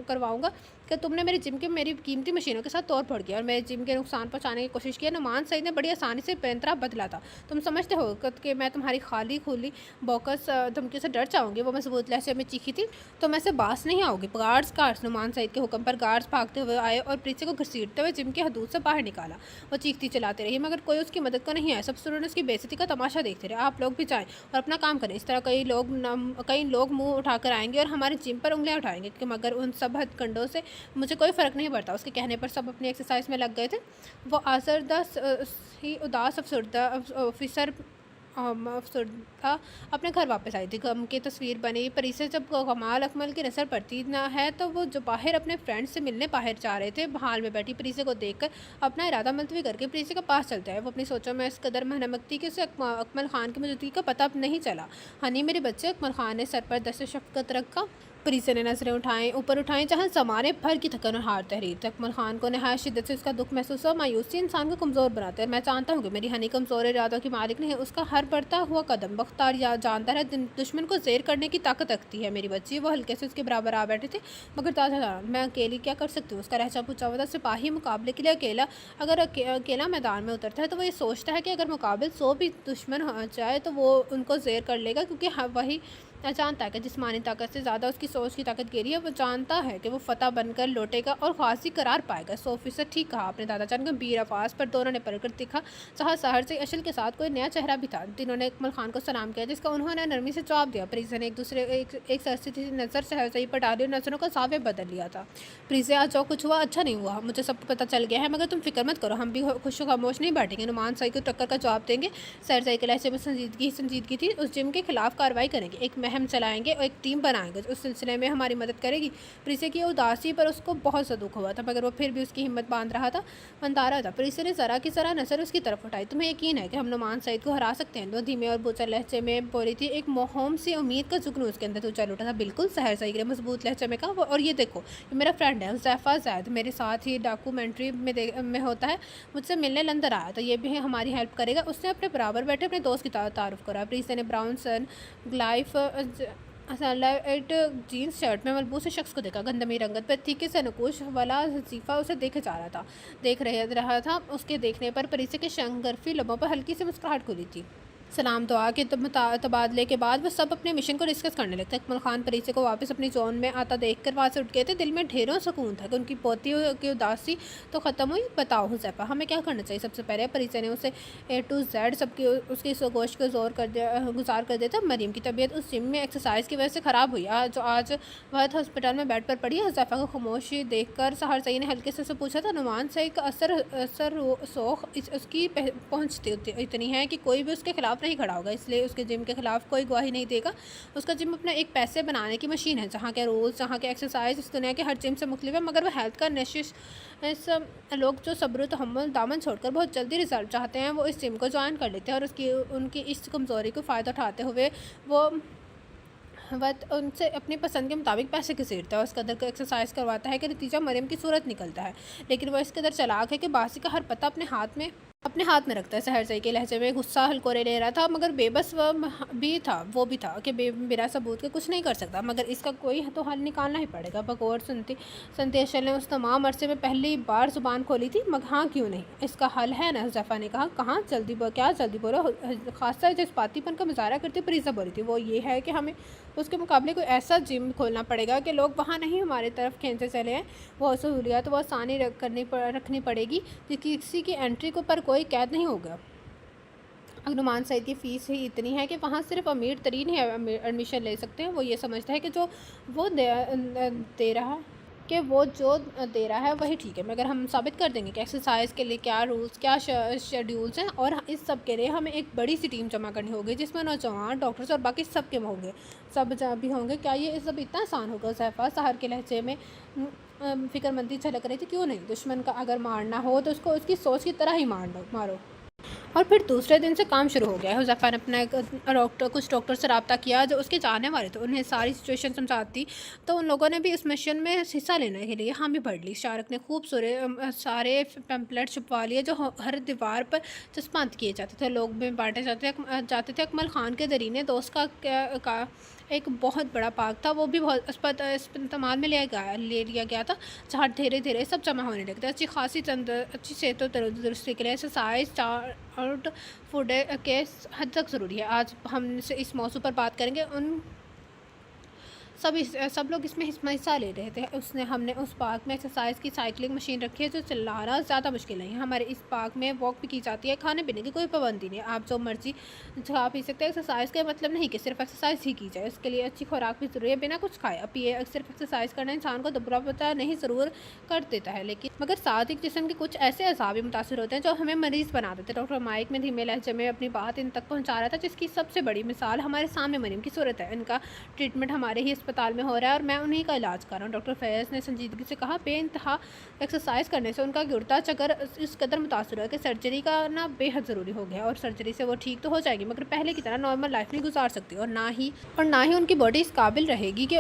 करवाऊँगा कि तुमने मेरे जिम के मेरी कीमती मशीनों के साथ तोड़ फोड़ किया और मेरे जिम के नुकसान पहुँचाने की कोशिश की। नुमान सईद ने बड़ी आसानी से बेंतरा बदला था। तुम समझते हो कि मैं तुम्हारी खाली खुली बोकस धमकी से डर जाऊँगी? वो मजबूत लहजे में चीखी थी। तो मैं से बास नहीं आओगी। गार्ड्स नुमान सईद के हुक्म पर गार्ड्स भागते हुए आए और प्रीसे को घसीटते हुए जिम की हदूद से बाहर निकाला। वो चीखती चलाती रही, मगर कोई उसकी मदद को नहीं आया। सब स्टूडेंट उसकी बेइज्जती का तमाशा देखते रहे। आप लोग भी जाएं और अपना काम करें। इस तरह कई लोग मुंह उठाकर आएंगे और हमारे जिम पर उंगलियां उठाएंगे कि मगर उन सब हथकंडों से मुझे कोई फ़र्क नहीं पड़ता। उसके कहने पर सब अपनी एक्सरसाइज में लग गए थे। वो आजरदा ही उदास अफसरदा अपने घर वापस आई थी। गम की तस्वीर बनी। परी से जब कमाल अकमल की नज़र पड़ती न है तो वो जो बाहर अपने फ्रेंड से मिलने बाहर जा रहे थे, हाल में बैठी प्रीसे को देखकर अपना इरादा मुलतवी करके प्रीसे के पास चलते हैं। वो अपनी सोचों में इस कदर महनमकती कि उसे अकमल खान की मौजूदगी का पता नहीं चला। हनी मेरे बच्चे, अकमल खान ने सर पर दस्त शफकत रखा। प्रीसे ने नजरें ऊपर उठाई जहाँ ज़माने भर की थकन और हार तहरीर थे। अकमल खान को नहायत शिद्दत से उसका दुख महसूस हुआ। मायूसी इंसान को कमज़ोर बनाते हैं। मैं जानता हूँ कि मेरी हनी कमज़ोर इरादों की मालिक नहीं है। उसका हर बढ़ता हुआ कदम बख्तार या जानता है दुश्मन को ज़ेर करने की ताकत रखती है। मेरी बच्ची, वो हल्के से उसके बराबर आ बैठे थे, मगर ताज़ा मैं अकेली क्या कर सकती हूँ? उसका रहचा पूछा हुआ था। सिपाही मुकाबले के लिए अकेला मैदान में उतरता है तो वो ये सोचता है कि अगर मुकाबले 100 भी दुश्मन हो जाए तो वो उनको ज़ेर कर लेगा, क्योंकि वही जानता है कि जिस्मानी ताकत से ज़्यादा उसकी सोच की ताकत गेरी है। वो जानता है कि वो फतह बनकर लौटेगा और खासी करार पाएगा। सोफी से ठीक कहा आपने दादाजान, गंभीर आवाज़ पर दोनों ने पलट कर देखा। जहाँ शहर से अशल के साथ कोई नया चेहरा भी था। तीनों ने अकमल खान को सलाम किया, जिसका उन्होंने नरमी से जवाब दिया। प्रीज़ा ने एक सरसरी नज़र शहरजई पर डाली और नज़रों का सावे बदल लिया था। प्रीज़ा, आज जो कुछ हुआ अच्छा नहीं हुआ, मुझे सब पता चल गया है, मगर तुम फिक्र मत करो, हम भी खुश खामोश नहीं बैठेंगे। नुमान सही को टक्कर का जवाब देंगे। शहरजई के लहजे में संजीदगी थी। उस जिम के खिलाफ कार्रवाई करेंगे, एक मुहिम चलाएंगे और एक टीम बनाएंगे उस सिलसिले में हमारी मदद करेगी। प्रीसे की उदासी पर उसको बहुत सा दुख हुआ था, मगर वो फिर भी उसकी हिम्मत बंधा रहा था। प्रीसे ने ज़रा की ज़रा नज़र उसकी तरफ उठाई। तुम्हें यकीन है कि हम नुमान सईद को हरा सकते हैं? वो धीमे और बोझल लहजे में बोली थी। एक मोहम सी उम्मीद का जुगनू उसके अंदर तो चल उठा था। बिल्कुल, शहर सही ने मजबूत लहजे में कहा। और ये देखो, ये मेरा फ्रेंड है हुज़ैफ़ा ज़ैद, मेरे साथ ही डॉक्यूमेंट्री में होता है, मुझसे मिलने लंदन आया, तो ये भी हमारी हेल्प करेगा। उसने अपने बराबर बैठे अपने दोस्त की तारुफ करा। प्रीसे ने ब्राउन सन ग्लाइफ लाइट जीन्स शर्ट में मलबूस शख्स को देखा। गंदमी रंगत पर तीखे से नकुश वाला वजीफ़ा उसे देखे जा रहा था। उसके देखने पर प्रीसे के शंगरफी लबों पर हल्की सी मुस्कुराहट खुली थी। सलाम दुआ के तबादले के बाद वो सब अपने मिशन को डिस्कस करने लगते। अकमल खान परीचे को वापस अपनी जोन में आता देखकर वहाँ से उठ गए थे। दिल में ढेरों सुकून था कि उनकी पोती की उदासी तो ख़त्म हुई। बताओ हुज़ैफ़ा, हमें क्या करना चाहिए? सबसे पहले परीचे ने उसे A to Z सबकी उसकी गोश्त को गुजार कर दिया था। मरीम की तबीयत उस जिम में एक्सरसाइज की वजह से ख़राब हुई। आज वह हॉस्पिटल में बेड पर पड़ी है। हुज़ैफ़ा को खामोशी देख कर सहर सई ने हल्के से पूछा था। नुमान सई का असर सोख उसकी पहुँचती इतनी है कि कोई भी उसके खिलाफ नहीं खड़ा होगा, इसलिए उसके जिम के खिलाफ कोई गवाही नहीं देगा। उसका जिम अपना एक पैसे बनाने की मशीन है, जहाँ के रूल्स, जहाँ के एक्सरसाइज इस दुनिया के हर जिम से मुख्तलिफ है। मगर वह हेल्थ का नशिश लोग जो सब्र तहम्मुल दामन छोड़कर बहुत जल्दी रिजल्ट चाहते हैं, वो इस जिम को ज्वाइन कर लेते हैं और उनकी इस कमज़ोरी को फ़ायदा उठाते हुए वह उनसे अपनी पसंद के मुताबिक पैसे घसीटता है। उस कदर को एक्सरसाइज करवाता है कि नतीजा मरियम की सूरत निकलता है। लेकिन वह इस कदर चालाक है कि बासी का हर पता अपने हाथ में रखता है। सहर सई के लहजे में गुस्सा हलकोरे ले रहा था, मगर बेबस वो भी था कि बिना सबूत के कुछ नहीं कर सकता, मगर इसका कोई तो हल निकालना ही पड़ेगा। बगौर सुनते अशल ने उस तमाम अरसे में पहली बार ज़ुबान खोली थी। मगर हाँ, क्यों नहीं, इसका हल है ना, हुज़ैफ़ा ने कहा। कहाँ जल्दी बोलो, खासा जज्बातीपन का मुजाहरा करती प्रीज़ा बोली थी। वो ये है कि हमें उसके मुकाबले कोई ऐसा जिम खोलना पड़ेगा कि लोग वहाँ नहीं हमारी तरफ खींचते चले हैं। वो सहूलियात तो वो आसानी रखनी पड़ेगी कि किसी की एंट्री को पर कोई कैद नहीं होगा। नुमान सईद की फ़ीस ही इतनी है कि वहाँ सिर्फ अमीर तरीन ही एडमिशन ले सकते हैं। वो ये समझता है कि वो जो दे रहा है वही ठीक है, मगर हम साबित कर देंगे कि एक्सरसाइज के लिए क्या रूल्स, क्या शेड्यूल्स हैं, और इस सब के लिए हमें एक बड़ी सी टीम जमा करनी होगी, जिसमें नौजवान डॉक्टर्स और बाकी सब के होंगे, सब भी होंगे। क्या ये सब इतना आसान होगा? हुज़ैफ़ा सहर के लहजे में फ़िक्रमंदी झलक रही थी। क्यों नहीं, दुश्मन का अगर मारना हो तो उसको उसकी सोच की तरह ही मारो। और फिर दूसरे दिन से काम शुरू हो गया। हुज़ैफ़ा ने अपना कुछ डॉक्टर से रब्ता किया जो उसके जानने वाले थे। उन्हें सारी सिचुएशन समझाती, तो उन लोगों ने भी इस मिशन में हिस्सा लेने के लिए हामी भर ली। शारक ने खूब सारे पैम्पलेट छुपवा लिए जो हर दीवार पर चस्पांत किए जाते थे, लोग में बांटे जाते थे। अकमल खान के दरीने दोस्त का एक बहुत बड़ा पार्क था, वो भी बहुत इस्तेमाल में ले लिया गया था, जहाँ धीरे धीरे सब जमा होने लगते। अच्छी सेहत और तंदुरुस्ती के लिए एक्सरसाइज और फूड के हद तक ज़रूरी है। आज हम इस मौजू पर बात करेंगे। सब लोग इसमें हिस्सा ले रहे थे। हमने उस पार्क में एक्सरसाइज की साइकिलिंग मशीन रखी है जो चलाना ज़्यादा मुश्किल नहीं है। हमारे इस पार्क में वॉक भी की जाती है। खाने पीने की कोई पाबंदी नहीं है, आप जो मर्जी खा पी सकते हैं। एक्सरसाइज का मतलब नहीं कि सिर्फ एक्सरसाइज ही की जाए, इसके लिए अच्छी खुराक भी ज़रूरी है। बिना कुछ खाए पिए सिर्फ एक्सरसाइज करना इंसान को दुबला पता नहीं ज़रूर कर देता है, लेकिन मगर साथ ही जिस्म के कुछ ऐसे अज़ाब भी मुतासर होते हैं जो हमें मरीज़ बना देते हैं। डॉक्टर माइक में धीमे लहजे में अपनी बात इन तक पहुँचा रहा था, जिसकी सबसे बड़ी मिसाल हमारे सामने मरीम की सूरत है। इनका ट्रीटमेंट हमारे ही अस्पताल में हो रहा है और मैं उन्हीं का इलाज कर रहा हूँ। डॉक्टर फैज़ ने संजीदगी से कहा। बेइंतहा एक्सरसाइज करने से उनका गुर्दा चक्कर इस कदर मुतासर है कि सर्जरी का ना बेहद ज़रूरी हो गया, और सर्जरी से वो ठीक तो हो जाएगी, मगर पहले की तरह नॉर्मल लाइफ नहीं गुजार सकती, और ना ही उनकी बॉडी इस काबिल रहेगी कि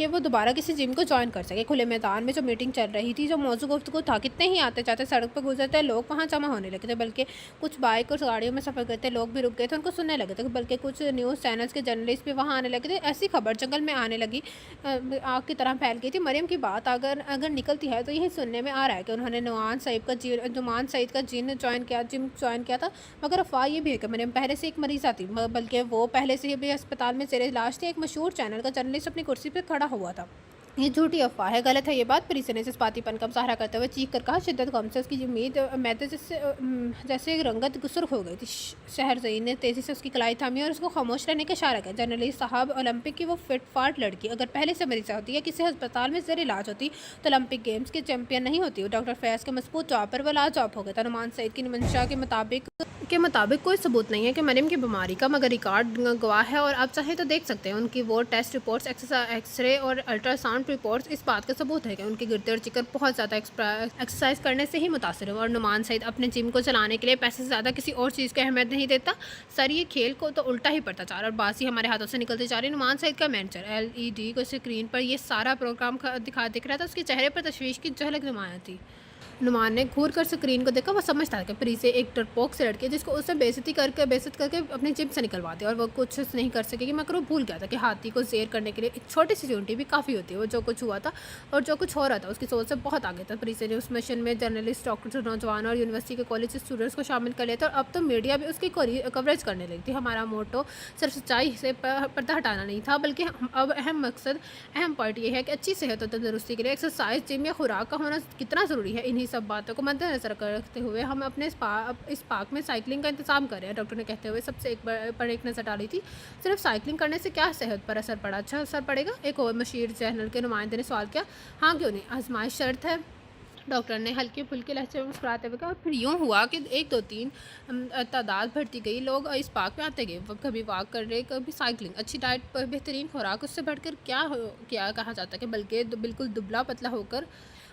वो दोबारा किसी जिम को ज्वाइन कर सके। खुले मैदान में जो मीटिंग चल रही थी, जो मौजू गुफ्तगू था, कितने ही आते जाते सड़क पर गुजरते लोग वहाँ जमा होने लगे थे, बल्कि कुछ बाइक और गाड़ियों में सफ़र करते लोग भी रुक गए थे, उनको सुनने लगे थे, बल्कि कुछ न्यूज़ चैनल्स के जर्नलिस्ट भी वहाँ आने लगे थे। ऐसी खबर जंगल में आने लगी, आग की तरह फैल गई थी। मरियम की बात अगर अगर निकलती है तो यही सुनने में आ रहा है कि उन्होंने नुमान सईद का जिम ज्वाइन किया था। मगर अफवाह ये भी है कि मरियम पहले से एक मरीज़ा थी, बल्कि वो पहले से ही भी अस्पताल में ज़ेर इलाज थी। एक मशहूर चैनल का जर्नलिस्ट अपनी कुर्सी पर खड़ा हुआ था। ये झूठी अफ़वाह है, गलत है ये बात। प्रीति ने जज्बातीपन का मुज़ाहरा करते हुए चीख कर कहा, शिद्दत गम से उसकी उम्मीद मैदे जैसे रंगत सुर्ख हो गई थी। शहरज़ई ने तेज़ी से उसकी कलाई थामी और उसको खामोश रहने का इशारा किया। जर्नलिस्ट साहब, ओलंपिक की वो फिट फाट लड़की अगर पहले से मरीज़ा होती या किसी अस्पताल में ज़ेर इलाज होती तो ओलंपिक गेम्स की चैंपियन नहीं होती। डॉक्टर फैज़ के मजबूत जवाब पर वो लाजवाब हो गया था। नुमान सईद की मंशा के मुताबिक कोई सबूत नहीं है कि मरियम की बीमारी का, मगर रिकॉर्ड गवाह है और आप चाहे तो देख सकते हैं। उनकी वो टेस्ट रिपोर्ट्स, एक्सरे और अल्ट्रासाउंड रिपोर्ट्स इस बात का सबूत है कि उनके गिरते और जिक्र बहुत ज़्यादा एक्सरसाइज करने से ही मुतासर है। और नुमान सईद अपने जिम को चलाने के लिए पैसे से ज़्यादा किसी और चीज़ की अहमियत नहीं देता। सर, ये खेल को तो उल्टा ही पड़ता जा रहा है और बासी हमारे हाथों से निकलती जा रही है। नुमान सईद का मैनेजर LED को स्क्रीन पर ये सारा प्रोग्राम दिख रहा था। उसके चेहरे पर तशवीश की झलक नुमाया थी। नुमान ने घूर कर स्क्रीन को देखा। वो समझता था कि प्री से एक डरपोक से लड़के जिसको उससे बेइज्जत करके अपने जिम से निकलवा दिया और वो कुछ नहीं कर सकेगी। मगर वो भूल गया था कि हाथी को ज़ेर करने के लिए एक छोटी सी चूंटी भी काफ़ी होती है। वो जो कुछ हुआ था और जो कुछ हो रहा था उसकी सोच से बहुत आगे था। प्री से ने उस मिशन में जर्नलिस्ट, डॉक्टर, नौजवान और यूनिवर्सिटी के कॉलेज स्टूडेंट्स को शामिल कर लिया था और अब तो मीडिया भी उसकी कवरेज करने लगी थी। हमारा मोटो सिर्फ सच्चाई से पर्दा हटाना नहीं था, बल्कि अब अहम पॉइंट ये है कि अच्छी सेहत और तंदुरुस्ती के लिए एक्सरसाइज, जिम या खुराक का होना कितना ज़रूरी है। इन्हीं सब बातों को नज़र रखते हुए हम अपने इस पार्क में साइकिलिंग का इंतजाम कर रहे हैं। डॉक्टर ने कहते हुए सबसे एक नज़र डाली थी। सिर्फ साइकिलिंग करने से क्या सेहत पर असर पड़ा? अच्छा असर पड़ेगा? एक और मशीर चैनल के नुमाइंदे ने सवाल किया। हाँ, क्यों नहीं, आजमाइश शर्त है। डॉक्टर ने हल्के फुल्के लहजे में मुस्कुराते हुए कहा। और फिर यूँ हुआ कि 1 2 3 तादाद बढ़ती गई। लोग इस पार्क में आते गए, कभी वॉक कर रहे, कभी साइकिलिंग। अच्छी डाइट पर बेहतरीन खुराक, उससे बढ़कर क्या कहा जाता है कि बल्कि बिल्कुल दुबला पतला होकर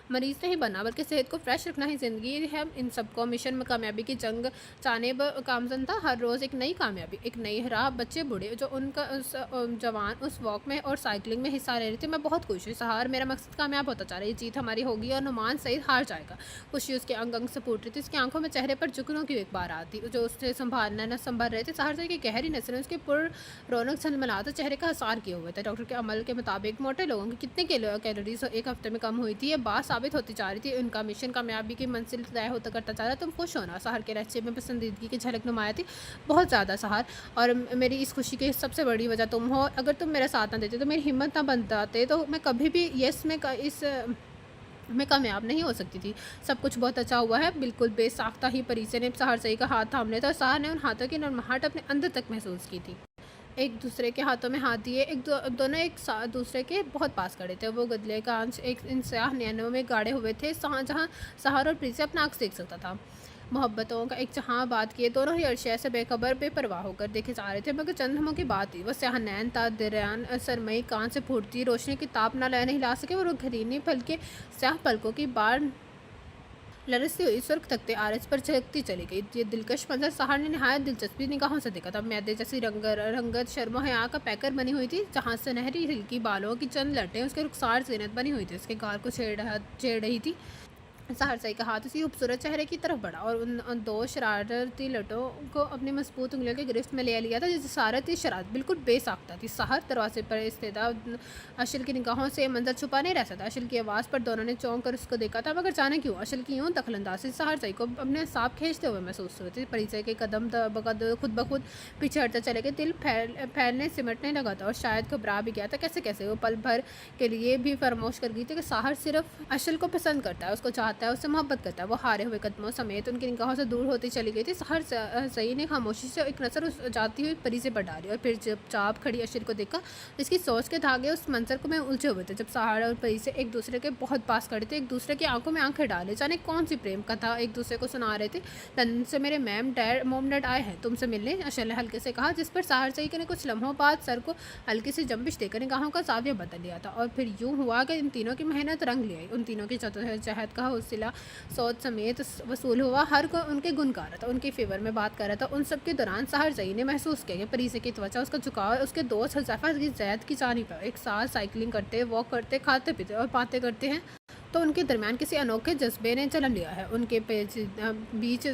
मरीज़ नहीं बनना, बल्कि सेहत को फ्रेश रखना ही ज़िंदगी है। इन सबको मिशन में कामयाबी की जंग जानेब गामज़न था। हर रोज़ एक नई कामयाबी, एक नई राह। बच्चे बूढ़े जो उनका जवान उस वॉक में और साइकिलिंग में हिस्सा ले रहे थे। मैं बहुत खुश हूँ सहार, मेरा मकसद कामयाब होता जा रहा है। ये जीत हमारी होगी और नुमान सईद हार जाएगा। खुशी उसके अंग अंग से फूट रही थी। उसकी आंखों में चेहरे पर जुगनों की एक बार आती जो उससे संभालना न संभल रहे थे। सहार से की गहरी नजरें उसके पुर रौनक झलमलाते चेहरे का हसार किए हुए थे। डॉक्टर के अमल के मुताबिक मोटे लोगों की कितने कैलोरीज एक हफ्ते में कम हुई थी, ये बात साबित होती जा रही थी। उनका मिशन कामयाबी की मंजिल तय होता करता जा रहा। तुम खुश होना। सहार के लहजे में पसंदीदगी की झलक नुमाया थी, बहुत ज़्यादा सहार। और मेरी इस खुशी की सबसे बड़ी वजह तुम हो। अगर तुम मेरा साथ ना देते तो मेरी हिम्मत ना बनताते तो मैं कभी भी मैं कामयाब नहीं हो सकती थी। सब कुछ बहुत अच्छा हुआ है। बिल्कुल बेसाख्ता ही परिसे ने सहार सही का हाथ थाम लिया था और सहार ने उन हाथों की नरमाहट अपने अंदर तक महसूस की थी। एक दूसरे के हाथों में हाथ दिए, दोनों एक दूसरे के बहुत पास खड़े थे। वो गदले का अंश एक इन स्याह नैनों में गाड़े हुए थे, जहाँ सहार और प्रीति अपना अक्स देख सकता था। मोहब्बतों का एक जहाँ बात किए, दोनों ही अर्शिया से बेखबर बेपरवाह होकर देखे जा रहे थे। मगर चंद लम्हों की बात थी। वह स्याह नैन था, दरियान सरमई कान से फूटती रोशनी की ताप ना नहीं ला सके। और घरीनी फल के स्याह पलकों की बार लरसती हुई सुर्ख तख्ते आरस पर झलकती चली गई। ये दिलकश मंजर सहार ने नहायत दिलचस्पी निगाहों से देखा था। मैदे जैसी रंगत शर्मो हया का पैकर बनी हुई थी, जहाँ सुनहरी हिल्की बालों की चंद लटें उसके रुखसार ज़ीनत बनी हुई थी। उसके गाल को छेड़ रही थी। सहार सई का हाथ उसी खूबसूरत चेहरे की तरफ बढ़ा और उन 2 शरारती लटों को अपनी मजबूत उंगलियों के गिरफ्त में ले लिया था। जिस सारती शरारत बिल्कुल बेसाख्ता थी। सहार दरवाजे पर इस्तेदा अशल की निगाहों से मंजर छुपा नहीं रह सकता। अशल की आवाज़ पर दोनों ने चौंक कर उसको देखा था, मगर जाने क्यों अशल की यूँ दखलंदाजी सहार सई को अपने सांप खींचते हुए महसूस हुए थे। परिचय के कदम खुद ब खुद पीछे हटते चले गए। दिल फैलने सिमटने लगा था और शायद घबरा भी गया था। कैसे वो पल भर के लिए भी फरमोश कर गई थी कि सहार सिर्फ अशल को पसंद करता है, उसको चाहता है, उससे मोहब्बत करता है। वो हारे हुए कदमों समेत उनकी निगाहों से दूर होती चली गई थी। सहार सई ने खामोशी से एक नज़र उस जाती हुई परी से बढ़ डाली और फिर चुपचाप खड़ी अशल को देखा, जिसकी सोच के धागे उस मंजर को में उलझे हुए थे। जब सहार और परी से एक दूसरे के बहुत पास खड़े थे, एक दूसरे की आंखों में आंखें डाले, जाने कौन सी प्रेम कथा एक दूसरे को सुना रहे थे। लंदन से मेरे मोम डैड आए हैं तुमसे मिलने, अशल ने हल्के से कहा, जिस पर सहार सई ने कुछ लम्हों बाद सर को हल्की सी जंबिश देकर निगाहों का जाविया बदल लिया था। और फिर यूँ हुआ कि इन तीनों की मेहनत रंग ले आई। उन तीनों की जहद का हौसला सोच समेत वसूल हुआ। हर कोई उनके गुण गा रहा था, उनके फेवर में बात कर रहा था। उन सब के दौरान सहार सई ने महसूस किया कि परीसे की त्वचा, उसका झुकाव, उसके दोस्त हज़ैफ़ा की जैद की जानिब पर एक साथ साइकिलिंग करते, वॉक करते, खाते पीते और बातें करते हैं तो उनके दरमियान किसी अनोखे जज्बे ने जन्म लिया है। उनके बीच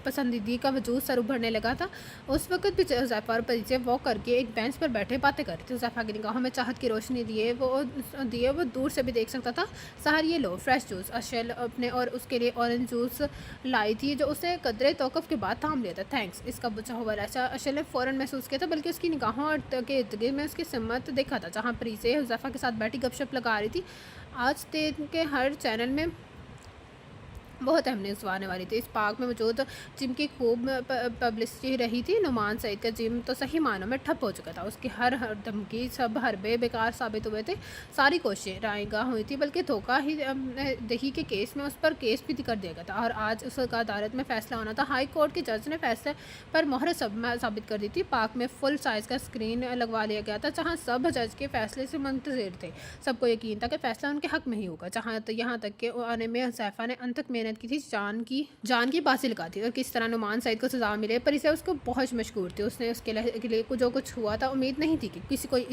पसंदीदी का वजूद सर उभरने लगा था। उस वक्त भी हुज़ैफ़ा और परिचय वॉक करके एक बेंच पर बैठे बातें कर रहे थे। हुज़ैफ़ा की निगाहों में चाहत की रोशनी वो दूर से भी देख सकता था। सहर ये लो फ्रेश जूस अशल अपने और उसके लिए ऑरेंज जूस लाई थी, जो उसे कदरे तौक़ुफ़ के बाद थाम लिया था। थैंक्स। इसका बुझा हुआ लहजा अशल ने फ़ौरन महसूस किया था, बल्कि उसकी निगाहों और के इर्द-गिर्द में उसकी सिमत देखा था, जहाँ परिचय हुज़ैफ़ा के साथ बैठी गपशप लगा रही थी। आज दिन के हर चैनल में बहुत अहम न्यूज़ आने वाली थी। इस पार्क में मौजूद जिम की खूब पब्लिसिटी रही थी। नुमान सईद का जिम तो सही मानों में ठप हो चुका था। उसकी हर धमकी, सब हरबे बेकार साबित हुए थे। सारी कोशिशें रायगा हुई थी, बल्कि धोखा ही दही के केस में उस पर केस भी कर दिया गया था और आज उसका अदालत में फैसला होना था। हाई कोर्ट के जज ने फैसले पर मोहर साबित कर दी थी। पार्क में फुल साइज़ का स्क्रीन लगवा लिया गया था, जहाँ सब जज के फैसले से मुंतज़िर थे। सबको यकीन था कि फैसला उनके हक में ही होगा। यहाँ तक कि आने में हुज़ैफ़ा ने अंत तक की थी, जान की बाजी लगा थी और किस तरह नुमान सईद को सज़ा मिले पर इसे उसको बहुत मशहूर थी। उसने उसके लिए जो कुछ हुआ था, उम्मीद नहीं थी कि किसी कोई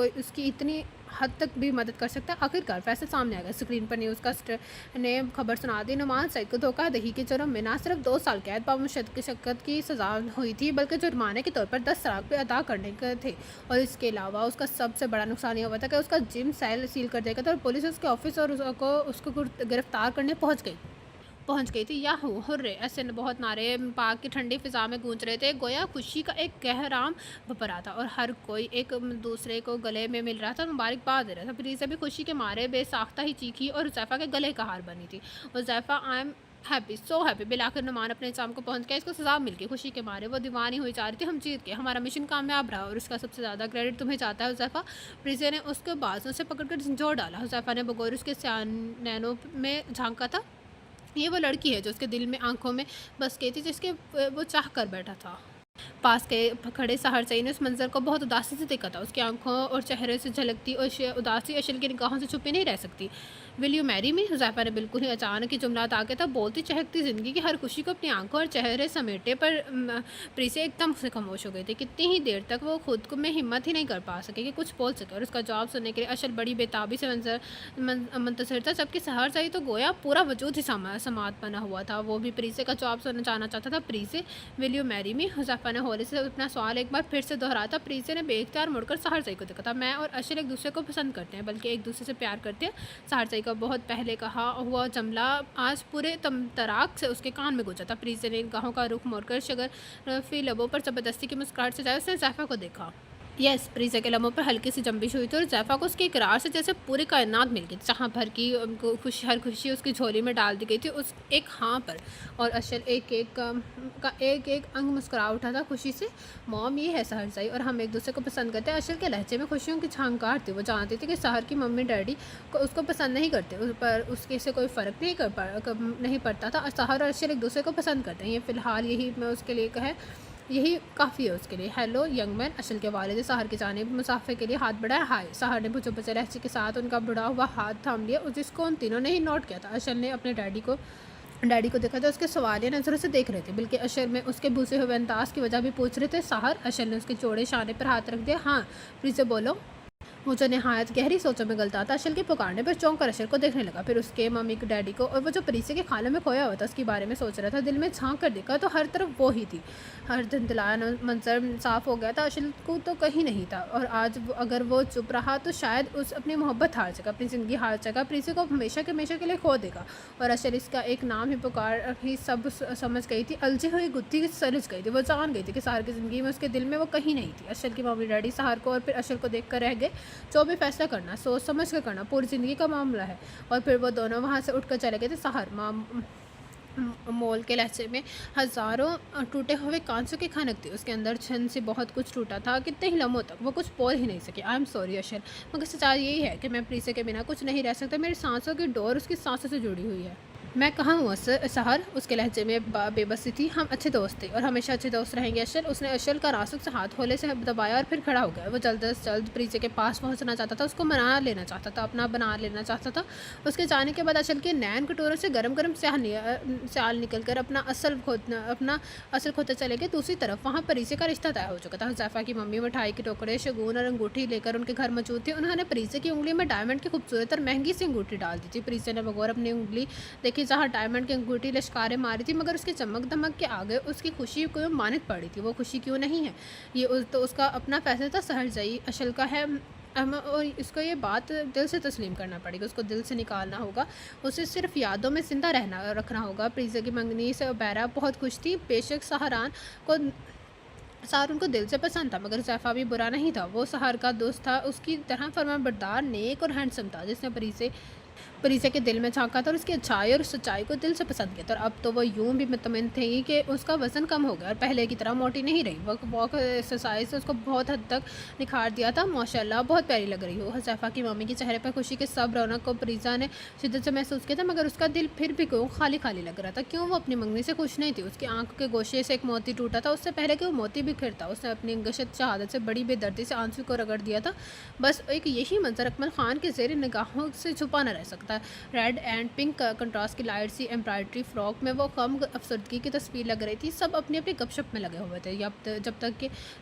उसकी इतनी हद तक भी मदद कर सकता है। आखिरकार फैसला सामने आ गया। स्क्रीन पर न्यूज़ कास्टर ने खबर सुना दी। नुमान सईद को धोखाधड़ी के जुर्म में न सिर्फ 2 साल कैद बामुशक्कत की सज़ा हुई थी, बल्कि जुर्माने के तौर पर 10 लाख भी अदा करने के थे। और इसके अलावा उसका सबसे बड़ा नुकसान यह हुआ था कि उसका जिम सेल सील कर दिया गया था और पुलिस उसके ऑफिस और उसको गिरफ्तार करने पहुंच गई थी। याहू हुर्रे ऐसे बहुत नारे पार्क की ठंडी फिजा में गूंज रहे थे, गोया खुशी का एक कहराम भरा था और हर कोई एक दूसरे को गले में मिल रहा था, मुबारकबाद दे रहा था। प्रीज़ा भी खुशी के मारे बेसाख्ता ही चीखी और हुज़ैफ़ा के गले का हार बनी थी। Huzaifa I am happy, so happy. बिलाकर नुमान अपने इंजाम को पहुंच गया। इसको सजा मिल गई। खुशी के मारे वो दीवानी हुई जा रही थी। हम जीत गए, हमारा मिशन कामयाब रहा और उसका सबसे ज़्यादा क्रेडिट तुम्हें जाता है हुज़ैफ़ा। प्रीज़ा ने उसके बाजू से पकड़कर झंझोड़ डाला। हुज़ैफ़ा ने बगौर उसके नैनों में झांका था। ये वो लड़की है जो उसके दिल में, आंखों में बस गई थी, जिसके वो चाह कर बैठा था। पास के खड़े सहरसई ने उस मंजर को बहुत उदासी से देखा था। उसकी आंखों और चेहरे से झलकती और उदासी अशल की निगाहों से छुपी नहीं रह सकती। Will you marry me? Huzaifa ने बिल्कुल ही अचानक ही जुमला आ गया था। बोलती चहकती ज़िंदगी की हर खुशी को अपनी आंखों और चेहरे समेटे पर प्रीसे एकदम से खामोश हो गई थी। कितनी ही देर तक वो खुद को में हिम्मत ही नहीं कर पा सके कि कुछ बोल सके और उसका जवाब सुनने के लिए अशल बड़ी बेताबी से मुंतज़िर था। जबकि सहरसई तो गोया पूरा वजूद ही समात बना हुआ था। वो भी प्रीसे का जवाब सुनना चाहना चाहता था। प्रीसे, will you marry me? Huzaifa ने हौले से अपना सवाल एक बार फिर से दोहराया था। प्रीसे ने बेख्तियार मुड़कर सहरसई को देखा था। मैं और अशल एक दूसरे को पसंद करते हैं, बल्कि एक दूसरे से प्यार करते हैं। सहरसई का बहुत पहले कहा हुआ जुमला आज पूरे तराक से उसके कान में गूंजा था। प्रीसे ने गाहों का रुख मोड़कर शगरफी लबों पर ज़बरदस्ती की मुस्कुराहट से जाए उसने हुज़ैफ़ा को देखा। यस, प्रीज़ा के लम्हों पर हल्की सी जंबिश हुई थी और हुज़ैफ़ा को उसके इकरार से जैसे पूरी कायनात मिल गई, जहाँ भर की उनको हर खुशी उसकी झोली में डाल दी गई थी उस एक हाँ पर। और अशल एक अंग मुस्कुरा उठा था खुशी से। मॉम, ये है सहरसई और हम एक दूसरे को पसंद करते हैं। अशल के लहजे में खुशियों की झांकार थी। वो जानती थी कि सहर की मम्मी डैडी को उसको पसंद नहीं करते, उस पर उसके से कोई फ़र्क नहीं पड़ता था। सहर और अशल एक दूसरे को पसंद करते हैं, ये फ़िलहाल यही मैं उसके लिए कहे, यही काफ़ी है उसके लिए। Hello young man. अशल के वालिद सहर की जानिब मुसाफे के लिए हाथ बढ़ाया। हाय। सहर ने बुझे बुझे लहजे के साथ उनका बुढ़ा हुआ हाथ थाम लिया, जिसको उन तीनों ने ही नोट किया था। अशल ने अपने डैडी को देखा था। उसके सवालिया नज़रों से देख रहे थे, बल्कि अशल में उसके भूसे हुए अंदाज की वजह भी पूछ रहे थे। सहर। अशल ने उसके चौड़े शाने पर हाथ रख दिया। हाँ प्लीज़ बोलो। मुझे नहायत गहरी सोचों में गलता था। अशल के पुकारने पर चौंक कर अशल को देखने लगा, फिर उसके मम्मी को, डैडी को, और वो जो प्रीसे के खाने में खोया हुआ था उसके बारे में सोच रहा था। दिल में झांक कर देखा तो हर तरफ वो ही थी। हर धुंधलाया मंजर साफ हो गया था। अशल को तो कहीं नहीं था और आज अगर वो चुप रहा तो शायद उस अपनी मोहब्बत हार सका, अपनी ज़िंदगी हार सका, प्रीसे को हमेशा के लिए खो देगा। और अशल इसका एक नाम ही पुकार ही सब समझ गई थी। अलझी हुई गुत्थी सलझ गई थी। वो जान गई थी कि सहर की ज़िंदगी में उसके दिल में वो कहीं नहीं थी। अशल की मम्मी डैडी सहर को और फिर अशल को देख कर रह गए। जो भी फैसला करना सोच समझ कर करना, पूरी ज़िंदगी का मामला है। और फिर वो दोनों वहाँ से उठकर चले गए थे। सहर मोल के लहजे में हज़ारों टूटे हुए कांसों की खनक थी। उसके अंदर छन से बहुत कुछ टूटा था। कितने ही लम्हों तक वो कुछ बोल ही नहीं सके। आई एम सॉरी अशल, मगर सच्चाई यही है कि मैं प्रीसे के बिना कुछ नहीं रह सकता। मेरी सांसों की डोर उसकी सांसों से जुड़ी हुई है। मैं कहाँ हूँ सहर, उसके लहजे में बेबसी थी। हम अच्छे दोस्त थे और हमेशा अच्छे दोस्त रहेंगे अशल। उसने अशल का नाजुक से हाथ होले से दबाया और फिर खड़ा हो गया। वो जल्द से जल्द प्रीति के पास पहुँचना चाहता था, उसको मना लेना चाहता था, अपना बना लेना चाहता था। उसके जाने के बाद अशल के नैन कटोरों से गर्म गर्म स्याल निकल कर अपना असल खोते चले गए। दूसरी तरफ वहाँ प्रीति का रिश्ता तय हो चुका था। हुज़ैफ़ा की मम्मी मिठाई के टुकड़े, शगुन और अंगूठी लेकर उनके घर मौजूद थी। उन्होंने प्रीति की उंगली में डायमंड की खूबसूरत और महंगी सी अंगूठी डाल दी थी। प्रीति ने बगौर अपनी उंगली देखी जहाँ डायमंड की अंगूठी लश्कारे मारी थी, मगर उसके चमक दमक के आगे उसकी खुशी को मानत पड़ी थी। वो खुशी क्यों नहीं है, ये तो उसका अपना फैसला था। सहरजई अशल का है और इसको ये बात दिल से तस्लीम करना पड़ेगा, उसको दिल से निकालना होगा, उसे सिर्फ यादों में जिंदा रखना होगा। प्रीज़ा की मंगनी से उबैरा बहुत खुश थी। बेशक सहार उनको दिल से पसंद था, मगर ज़ैफ़ा भी बुरा नहीं था। वो सहार का दोस्त था, उसकी तरह फरमाबरदार, नेक और हैंडसम था, जिसने प्रीति के दिल में झांका था और उसकी अच्छाई और सच्चाई को दिल से पसंद किया था। और अब तो वो यूं भी मुतमिन थी कि उसका वज़न कम हो गया और पहले की तरह मोटी नहीं रही। वो वॉक एक्सरसाइज उसको बहुत हद तक निखार दिया था। माशाल्लाह बहुत प्यारी लग रही हो। हुज़ैफ़ा की मम्मी के चेहरे पर खुशी के सब रौनक को प्रीज़ा ने शिद्दत से महसूस किया था, मगर उसका दिल फिर भी क्यों खाली खाली लग रहा था। क्यों वो अपनी मंगनी से खुश नहीं थी। उसकी आंखों के गोशे से एक मोती टूटा था, उससे पहले कि वो मोती बिखरता। उसने अपनी गशत शहादत से बड़ी बेदर्दी से आंसू को रगड़ दिया था। बस एक यही मंजर अकमल खान के ज़ेर निगाहों से छुपा न रह सकता। रेड एंड पिंक कंट्रास्ट की लाइट सी एम्ब्रॉयडरी फ्रॉक में वो कम अफसरदगी की तस्वीर लग रही थी। सब अपनी अपनी गपशप में लगे हुए थे,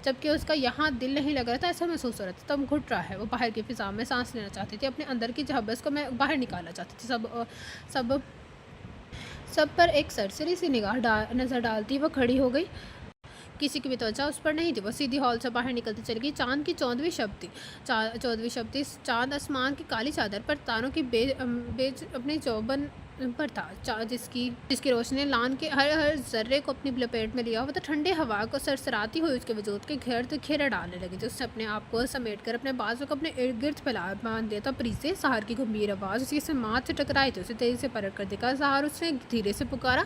जबकि उसका यहाँ दिल नहीं लग रहा था, ऐसा महसूस हो रहा था। तब घुट रहा है, वो बाहर की फिजा में सांस लेना चाहती थी, अपने अंदर की जहबस को मैं बाहर निकालना चाहती थी। सब सब पर एक सरसरी सी निगाह नज़र डालती वो खड़ी हो गई। किसी की भी त्वचा उस पर नहीं थी। वो सीधी हॉल से बाहर निकलती चली गई। चांद की 14वीं शब थी। 14वीं शब थी। चांद आसमान की काली चादर पर तारों की बेज अपने चौबन पर था, जिसकी रोशनी लान के हर जर्रे को अपनी लपेट में लिया हुआ था। ठंडे हवा को सरसराती हुई उसके वजूद के घेरे डालने लगी थी। उसने अपने आप को समेट कर अपने बाजू को अपने इर्द गिर्द फैला बांध दिया था। प्रीति सहार की गंभीर आवाज़ उसी से माथ से टकराई थी। उसे तेज़ी से पलट कर देखा। सहार उसने धीरे से पुकारा,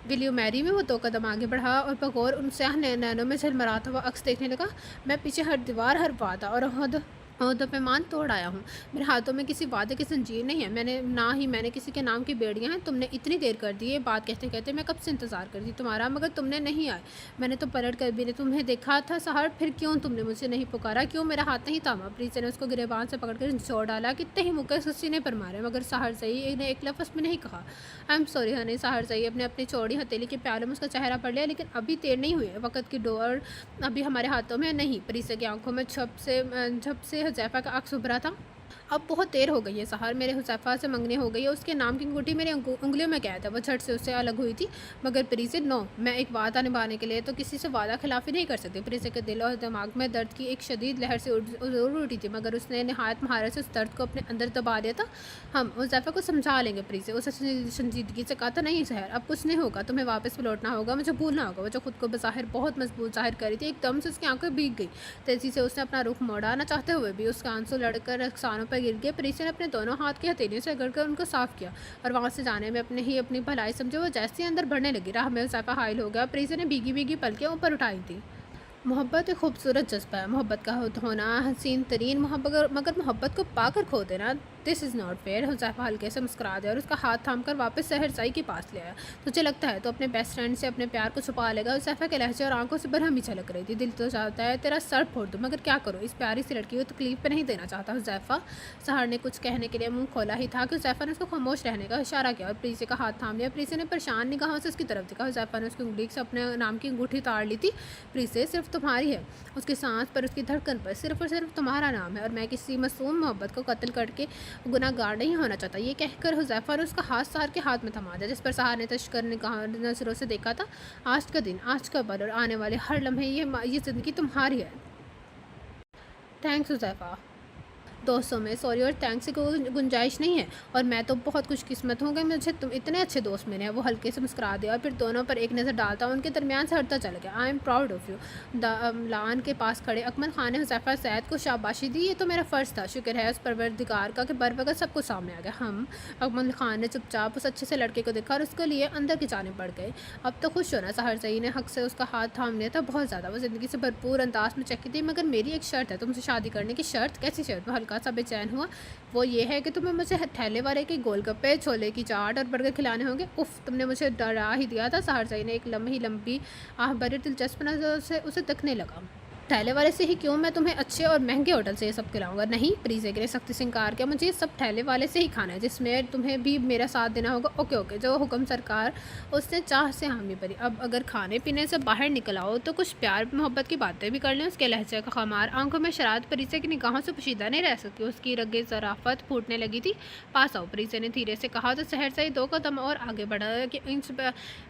विल यू मैरी में। वो 2 कदम आगे बढ़ा और बगौर उनसे नैनों में झलमलाता हुआ अक्स देखने लगा। मैं पीछे हर दीवार, हर वादा और ओहदों पे मान तोड़ आया हूँ। मेरे हाथों में किसी वादे की जंजीर नहीं है, मैंने किसी के नाम की बेड़ियाँ हैं। तुमने इतनी देर कर दी। ये बात कहते कहते मैं कब से इंतज़ार करती तुम्हारा, मगर तुमने नहीं आए। मैंने तो पलट कर भी नहीं तुम्हें देखा था सहार, फिर क्यों तुमने मुझे नहीं पुकारा, क्यों मेरा हाथ नहीं थामा। प्रीति ने उसको गिरेबान से पकड़ कर जोड़ डाला। कितने ही मुक्के सीने पर मारे, मगर सहार सही ने एक लफ्ज़ में नहीं कहा। I am sorry honey. Sahar सही अपनी चौड़ी हथेली के प्याले में उसका चेहरा पड़ लिया, लेकिन अभी देर नहीं हुई है। वक़्त की डोर अभी हमारे हाथों में नहीं। प्रीति की आंखों में झप से हुज़ैफ़ा का अक्स उभरा था। अब बहुत देर हो गई है सहार, मेरे हुज़ैफ़ा से मंगनी हो गई है। उसके नाम की अंगूठी मेरी उंगलियों में कैद है। वो झट से उससे अलग हुई थी, मगर प्रीति नो, मैं एक वादा निभाने के लिए तो किसी से वादा खिलाफी नहीं कर सकती। प्रीति के दिल और दिमाग में दर्द की एक शदीद लहर से ज़रूर उठी थी, मगर उसने नहायत महारत से उस दर्द को अपने अंदर दबा दिया था। हम हुज़ैफ़ा को समझा लेंगे। प्रीति उसे संजीदगी से कहा था, नहीं सहर, अब कुछ नहीं होगा, तुम्हें वापस लौटना होगा, मुझे भूलना होगा। वो जो खुद को बज़ाहिर बहुत मजबूत जाहिर कर रही थी, एकदम से उसकी आंखें भीग गई। तेज़ी से उसने अपना रुख मोड़ाना चाहते हुए भी उसका आंसू लड़कर रखसानों पर गिर गए। प्रीति ने अपने दोनों हाथ की हथेलियों से रगड़कर उनको साफ किया और वहाँ से जाने में अपनी भलाई समझे वो जैसे अंदर बढ़ने लगी। राह में हुज़ैफ़ा हाइल हो गया। प्रीति ने भीगी भीगी पलकें ऊपर उठाई थी। मोहब्बत एक खूबसूरत जज्बा है। मोहब्बत का होना हसीन तरीन मोहब्बत, मगर मोहब्बत को पाकर खो देना, this is not fair. Huzaifa हल्के से मुस्कुरा दिया और उसका हाथ थाम कर वापस सहरसाई के पास ले आया। तुझे लगता है तो अपने बेस्ट फ्रेंड से अपने प्यार को छुपा लेगा। हुज़ैफ़ा के लहजे और आंखों से बरहमी झलक रही थी। दिल तो चाहता है तेरा सर फोड़ दूँ, मगर क्या करूँ, इस प्यारी सी लड़की को तकलीफ पे नहीं देना चाहता। हुज़ैफ़ा सहार ने कुछ कहने के लिए मुँह खोला ही था कि हुज़ैफ़ा ने उसको खामोश रहने का इशारा किया और प्रीति का हाथ थाम लिया। प्रीति ने परेशान निगाहों से उसकी तरफ देखा। हुज़ैफ़ा ने उसकी उंगली से अपने नाम की अंगूठी ताड़ ली थी। प्रीति सिर्फ तुम्हारी है, उसकी सांस पर, उसकी धड़कन पर सिर्फ और सिर्फ तुम्हारा नाम है, और मैं किसी मासूम मोहब्बत को कत्ल करके गुनाहगार नहीं होना चाहता। ये कहकर हुज़ैफ़ा ने उसका हाथ सहार के हाथ में थमा दिया, जिस पर सहार ने तशकर नज़रों से देखा था। आज का दिन, आज का पल और आने वाले हर लम्हे, ये ज़िंदगी तुम्हारी है। थैंक्स हुज़ैफ़ा। दोस्तों में सॉरी और थैंक्स की कोई गुंजाइश नहीं है, और मैं तो बहुत खुशकिस्मत हूँ कि मुझे तुम इतने अच्छे दोस्त मिले हैं। वो हल्के से मुस्कुरा दिया और फिर दोनों पर एक नज़र डालता उनके दरमियान से हटता चला गया। I am proud of you. Lawn के पास खड़े अकमल खान ने हुज़ैफ़ा सैयद को शाबाशी दी। ये तो मेरा फ़र्ज़ था, शुक्र है उस परवरदिगार का कि बर वक़्त सब कुछ सामने आ गया। अकमल खान ने चुपचाप उस अच्छे से लड़के को देखा और उसके लिए अंदर की जाने पड़ गए। अब तो खुश होना। सहर सही ने हक से उसका हाथ थाम लिया था, बहुत ज़्यादा। वो ज़िंदगी से भरपूर अंदाज में चकी थी, मगर मेरी एक शर्त है तुमसे शादी करने की। शर्त? कैसी शर्त? वो हल्का हल्का सा बेचैन हुआ वो ये है कि तुम्हें मुझे थैले वाले के गोलगप्पे, छोले की चाट और बर्गर खिलाने होंगे। उफ़, तुमने मुझे डरा ही दिया था। सहरजई ने एक लंबी आह भरी दिलचस्प नज़र से उसे तकने लगा। ठेले वाले से ही क्यों मैं तुम्हें अच्छे और महंगे होटल से ये सब खिलाऊंगा? नहीं, प्रीजे ने सख्ती से इनकार किया। मुझे ये सब ठेले वाले से ही खाना है, जिसमें तुम्हें भी मेरा साथ देना होगा। ओके ओके, जो हुक्म सरकार। उसने चाह से हामी भरी। अब अगर खाने पीने से बाहर निकल आओ तो कुछ प्यार मोहब्बत की बातें भी कर लें। उसके लहजे का खमार आंखों में शरारत प्रीजे की निगाहों से पोशीदा नहीं रह सकती। उसकी रगे ज़राफ़त फूटने लगी थी। पास आओ, प्रीजे ने धीरे से कहा। तो सहरसा ही 2 कदम और आगे बढ़ा कि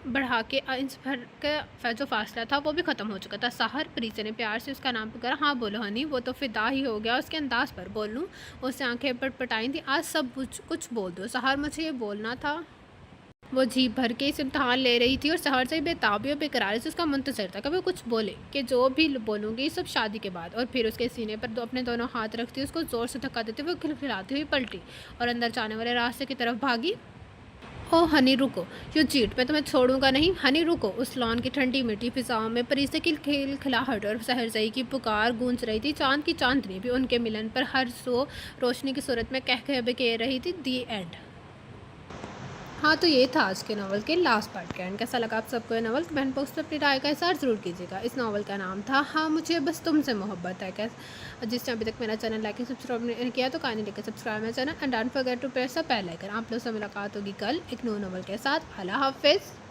बढ़ा के इंच भर का जो फासला था वो भी ख़त्म हो चुका था। सहर, प्रीजे ने प्यार से उसका नाम पुकारा। हाँ बोलो हनी। वो तो फिदा ही हो गया उसके अंदाज पर। बोलूं? उससे आंखें पटपटाई थी। आज सब कुछ बोल दो सहर, मुझे ये बोलना था। वो जी भर के इस इम्तहान ले रही थी और सहर से बेताबी और बेकरारी से उसका मुंतज़िर था कि वो कुछ बोले, कि जो भी बोलूँगी सब शादी के बाद। और फिर उसके सीने पर अपने दोनों हाथ रखती उसको ज़ोर से धक्का देते हुए खिलखिलाती हुई पलटी और अंदर जाने वाले रास्ते की तरफ भागी। ओ हनी रुको, यू चीट, मैं तुम्हें छोड़ूंगा नहीं। हनी रुको। उस लॉन की ठंडी मिट्टी फिजाओं में परिसे की खिलखिलाहट और सहरजई की पुकार गूंज रही थी। चांद की चांदनी भी उनके मिलन पर हर सो रोशनी की सूरत में कह कह रही थी। दी एंड। हाँ, तो ये था आज के नावल के लास्ट पार्ट का एंड। कैसा लगा आप सबको ये नावल? कमेंट बॉक्स में अपनी राय का इज़हार ज़रूर कीजिएगा। इस नावल का नाम था हाँ मुझे बस तुमसे मोहब्बत है। कैसे जिसने अभी तक मेरा चैनल लाइक सब्सक्राइब नहीं किया तो कहानी लेकर सब्सक्राइब मेरा channel and don't forget to press the bell icon. आप लोग से मुलाकात होगी कल एक न्यू नावल के साथ। अल्लाह हाफिज़।